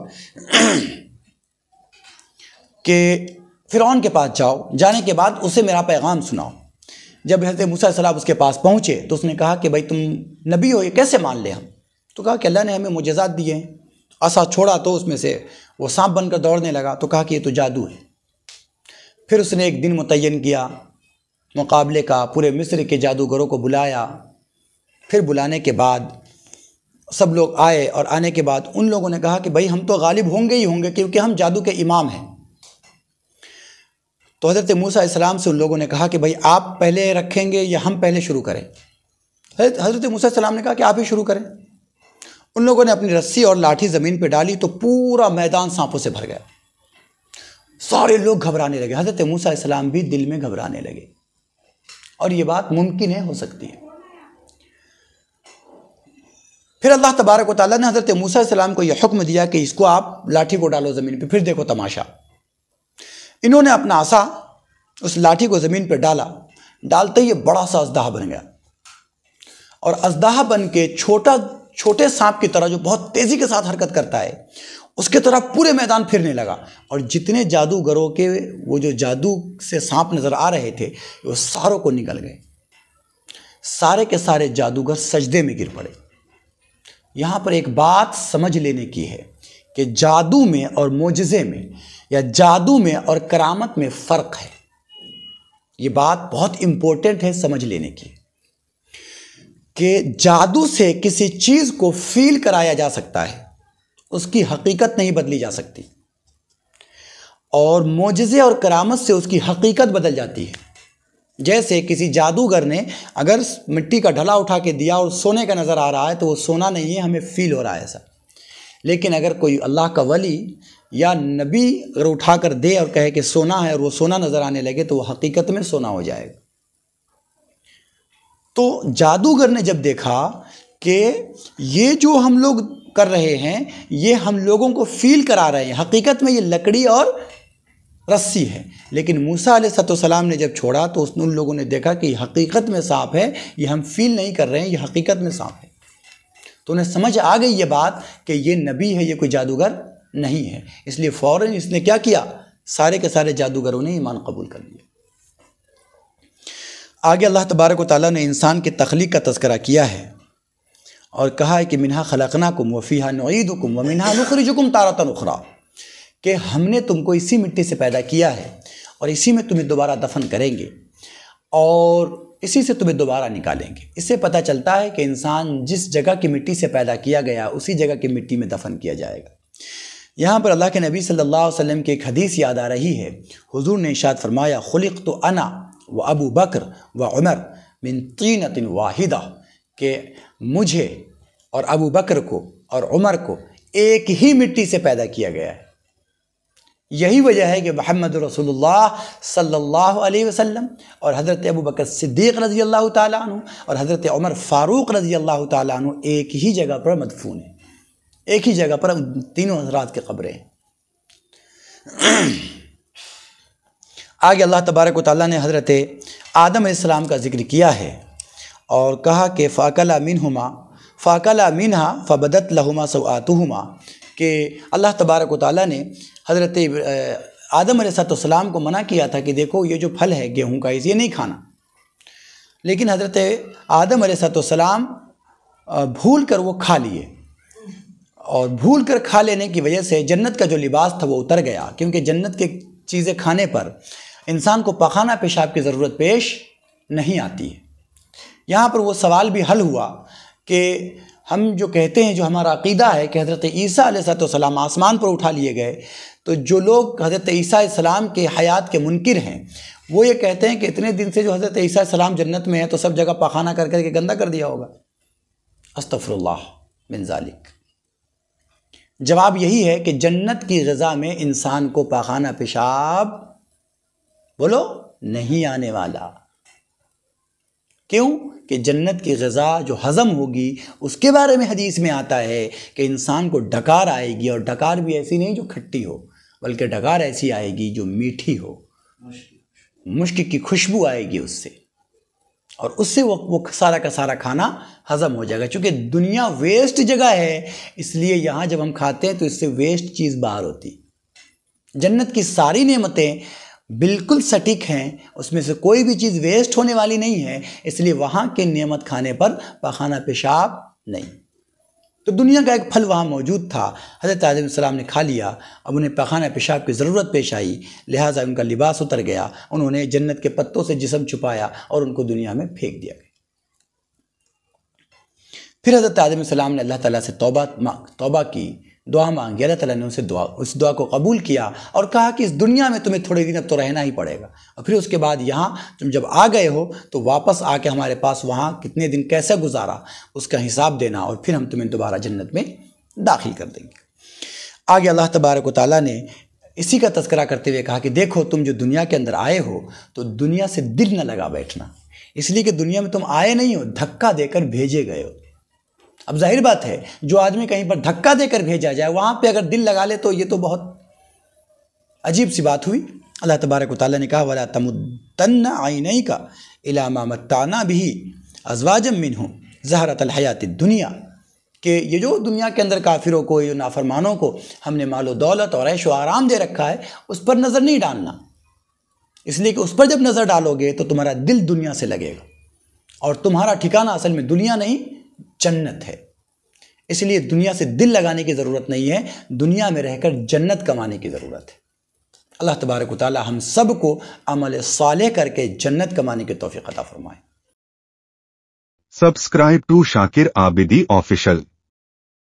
کہ فرعون کے پاس جاؤ، جانے کے بعد اسے میرا پیغام سناؤ. جب حضرت موسیٰ علیہ السلام اس کے پاس پہنچے تو اس نے کہا کہ بھائی تم نبی ہو، یہ کیسے مان لے ہم؟ تو کہا کہ اللہ نے ہمیں معجزات دیے ہیں. عصا چھوڑا تو اس میں سے وہ سانپ بن کر دوڑنے لگا، تو کہا کہ یہ تو جادو ہے. پھر اس نے ایک دن متعین کیا مقابلے کا، پورے مصر کے جادوگروں کو بلایا. پھر بلانے کے بعد سب لوگ آئے اور آنے کے بعد ان لوگوں نے کہا کہ بھائی ہم تو غالب ہوں گے ہی ہوں گے کیونکہ ہم جادو کے امام ہیں. تو حضرت موسیٰ علیہ السلام سے ان لوگوں نے کہا کہ بھائی آپ پہلے رکھیں گے یا ہم پہلے شروع کریں؟ حضرت موسیٰ علیہ السلام نے کہا کہ آپ ہی شروع کریں. ان لوگوں نے اپنی رسی اور لاٹھی زمین پہ ڈالی تو پورا میدان سانپوں سے بھر گیا. سارے لوگ گھبرانے لگے، حضرت موسیٰ علیہ السلام بھی دل میں گھبرانے لگے. اور یہ بات ممکن ہے، ہو سکتی ہے. پھر اللہ تبارک و تعالیٰ نے حضرت موسیٰ علیہ السلام کو یہ حکم دیا کہ اس کو آپ لاٹھی کو ڈالو زمین پہ. پھر دیکھو تماشا، انہوں نے اپنا عصا اس لاٹھی کو زمین پہ ڈالا، ڈالتے ہی یہ بڑا سا اژدہا بن گیا. اور اژدہا بن کے چھوٹے سانپ کی طرح جو بہت تیزی کے ساتھ حرکت کرتا ہے اس کے طرح پورے میدان پھرنے لگا. اور جتنے جادوگروں کے وہ جو جادو سے سانپ نظر آ رہے تھے وہ ساروں کو نگل گئے. سارے کے سارے جادوگر سجدے میں گر پڑے۔ یہاں پر ایک بات سمجھ لینے کی ہے کہ جادو میں اور معجزے میں یا جادو میں اور کرامت میں فرق ہے۔ یہ بات بہت امپورٹنٹ ہے سمجھ لینے کی کہ جادو سے کسی چیز کو فیل کرایا جا سکتا ہے، اس کی حقیقت نہیں بدلی جا سکتی، اور معجزے اور کرامت سے اس کی حقیقت بدل جاتی ہے۔ جیسے کسی جادوگر نے اگر مٹی کا ڈھلا اٹھا کے دیا اور سونے کا نظر آ رہا ہے تو وہ سونا نہیں ہے، ہمیں فیل ہو رہا ہے ایسا۔ لیکن اگر کوئی اللہ کا ولی یا نبی اگر اٹھا کر دے اور کہے کہ سونا ہے اور وہ سونا نظر آنے لگے تو وہ حقیقت میں سونا ہو جائے گا۔ تو جادوگر نے جب دیکھا کہ یہ جو ہم لوگ کر رہے ہیں یہ ہم لوگوں کو فیل کرا رہے ہیں، حقیقت میں یہ لکڑی اور رسی ہے، لیکن موسیٰ علیہ السلام نے جب چھوڑا تو ان لوگوں نے دیکھا کہ یہ حقیقت میں سانپ ہے، یہ ہم فیل نہیں کر رہے ہیں، یہ حقیقت میں سانپ ہے۔ تو انہیں سمجھ آ گئی یہ بات کہ یہ نبی ہے، یہ کوئی جادوگر نہیں ہے، اس لیے فوراً اس نے کیا کیا، سارے کے سارے جادوگروں نے ایمان قبول کر لیا۔ آگے اللہ تبارک و تعالیٰ نے انسان کی تخلیق کا تذکرہ کیا ہے اور کہا ہے کہ منہا خلقناکم وفیہا نعیدکم ومنہا نخرجکم تارۃ اخری، کہ ہم نے تم کو اسی مٹی سے پیدا کیا ہے اور اسی میں تمہیں دوبارہ دفن کریں گے اور اسی سے تمہیں دوبارہ نکالیں گے۔ اس سے پتہ چلتا ہے کہ انسان جس جگہ کی مٹی سے پیدا کیا گیا اسی جگہ کی مٹی میں دفن کیا جائے گا۔ یہاں پر اللہ کے نبی صلی اللہ علیہ وسلم کی ایک حدیث یاد آ رہی ہے، حضور نے ارشاد فرمایا خلقت انا و ابو بکر و عمر من طینۃ واحدہ، کہ مجھے اور ابو بکر کو اور عمر کو ایک ہی مٹی سے پیدا کیا گیا ہے۔ یہی وجہ ہے کہ محمد رسول اللہ صلی اللہ علیہ وسلم اور حضرت ابو بکر صدیق رضی اللہ تعالیٰ عنہ اور حضرت عمر فاروق رضی اللہ تعالیٰ عنہ ایک ہی جگہ پر مدفون ہیں، ایک ہی جگہ پر تینوں حضرات کے قبریں ہیں۔ آگے اللہ تبارک و تعالیٰ نے حضرت آدم علیہ السلام کا ذکر کیا ہے اور کہا کہ فَأَكَلَا مِنْهَا فَبَدَتْ لَهُمَا سَوْآتُهُمَا، کہ اللہ تبارک و تعالیٰ نے حضرت آدم علیہ السلام کو منع کیا تھا کہ دیکھو یہ جو پھل ہے گیہوں کا یہ نہیں کھانا، لیکن حضرت آدم علیہ السلام بھول کر وہ کھا لیے، اور بھول کر کھا لینے کی وجہ سے جنت کا جو لباس تھا وہ اتر گیا، کیونکہ جنت کی چیزیں کھانے پر انسان کو پخانہ پیشاب کی ضرورت پیش نہیں آتی ہے۔ یہاں پر وہ سوال بھی حل ہوا کہ ہم جو کہتے ہیں، جو ہمارا عقیدہ ہے کہ حضرت عیسیٰ علیہ السلام آسمان پر اٹھا لیے گئے، تو جو لوگ حضرت عیسیٰ علیہ السلام کے حیات کے منکر ہیں وہ یہ کہتے ہیں کہ اتنے دن سے جو حضرت عیسیٰ علیہ السلام جنت میں ہے تو سب جگہ پخانہ کر کر کے گندہ کر دیا ہوگا۔ استغفر اللہ من ذالک۔ جواب یہی ہے کہ جنت کی غذا میں انسان کو پخانہ پیشاب بولو نہیں آنے والا۔ کیوں؟ کہ جنت کی غذا جو ہضم ہوگی اس کے بارے میں حدیث میں آتا ہے کہ انسان کو ڈکار آئے گی، اور ڈکار بھی ایسی نہیں جو کھٹی ہو، بلکہ ڈکار ایسی آئے گی جو میٹھی ہو، مشک کی خوشبو آئے گی اس سے، اور اس سے وہ سارا کا سارا کھانا ہضم ہو جائے گا۔ چونکہ دنیا ویسٹ جگہ ہے، اس لیے یہاں جب ہم کھاتے ہیں تو اس سے ویسٹ چیز باہر ہوتی۔ جنت کی ساری نعمتیں بالکل سٹیک ہیں، اس میں سے کوئی بھی چیز ویسٹ ہونے والی نہیں ہے، اس لیے وہاں کے نعمت کھانے پر پخانہ پیشاب نہیں۔ تو دنیا کا ایک پھل وہاں موجود تھا، حضرت آدم علیہ السلام نے کھا لیا، اب انہیں پخانہ پیشاب کی ضرورت پیش آئی، لہٰذا ان کا لباس اتر گیا، انہوں نے جنت کے پتوں سے جسم چھپایا اور ان کو دنیا میں پھینک دیا گیا۔ پھر حضرت آدم علیہ السلام نے اللہ تعالیٰ سے توبہ کی، دعا مانگی، اللہ تعالیٰ نے اس دعا کو قبول کیا اور کہا کہ اس دنیا میں تمہیں تھوڑے دن اب تو رہنا ہی پڑے گا، اور پھر اس کے بعد یہاں تم جب آ گئے ہو تو واپس آ کے ہمارے پاس وہاں کتنے دن کیسے گزارا اس کا حساب دینا، اور پھر ہم تمہیں دوبارہ جنت میں داخل کر دیں گے۔ آگے اللہ تبارک و تعالیٰ نے اسی کا تذکرہ کرتے ہوئے کہا کہ دیکھو تم جو دنیا کے اندر آئے ہو تو دنیا سے دل نہ لگا بیٹھنا، اس لیے کہ دنیا میں تم آئے نہیں ہو، دھکا دے کر بھیجے گئے ہو۔ اب ظاہر بات ہے جو آدمی کہیں پر دھکا دے کر بھیجا جائے وہاں پہ اگر دل لگا لے تو یہ تو بہت عجیب سی بات ہوئی۔ اللہ تبارک و تعالیٰ نے کہا وَلَا تَمُدَّنَّ عَيْنَيْكَ إِلَىٰ مَا مَتَّعْنَا بِهِ أَزْوَاجًا مِّنْهُمْ زَهْرَةَ الْحَيَاةِ الدُّنْيَا، کہ یہ جو دنیا کے اندر کافروں کو، یہ نافرمانوں کو ہم نے مال و دولت اور عیش و آرام دے رکھا ہے، اس پر نظر نہیں ڈالنا، اس لیے کہ اس پر جب نظر ڈالو گے تو تمہارا دل دنیا سے لگے گا اور تمہارا ٹھکانہ اصل میں دنیا نہیں جنت ہے. اس لیے دنیا سے دل لگانے کی ضرورت نہیں ہے، دنیا میں رہ کر جنت کمانے کی ضرورت ہے. اللہ تبارک و تعالی ہم سب کو عمل صالح کر کے جنت کمانے کی توفیق عطا فرمائے. Subscribe to Shakir Abidi Official.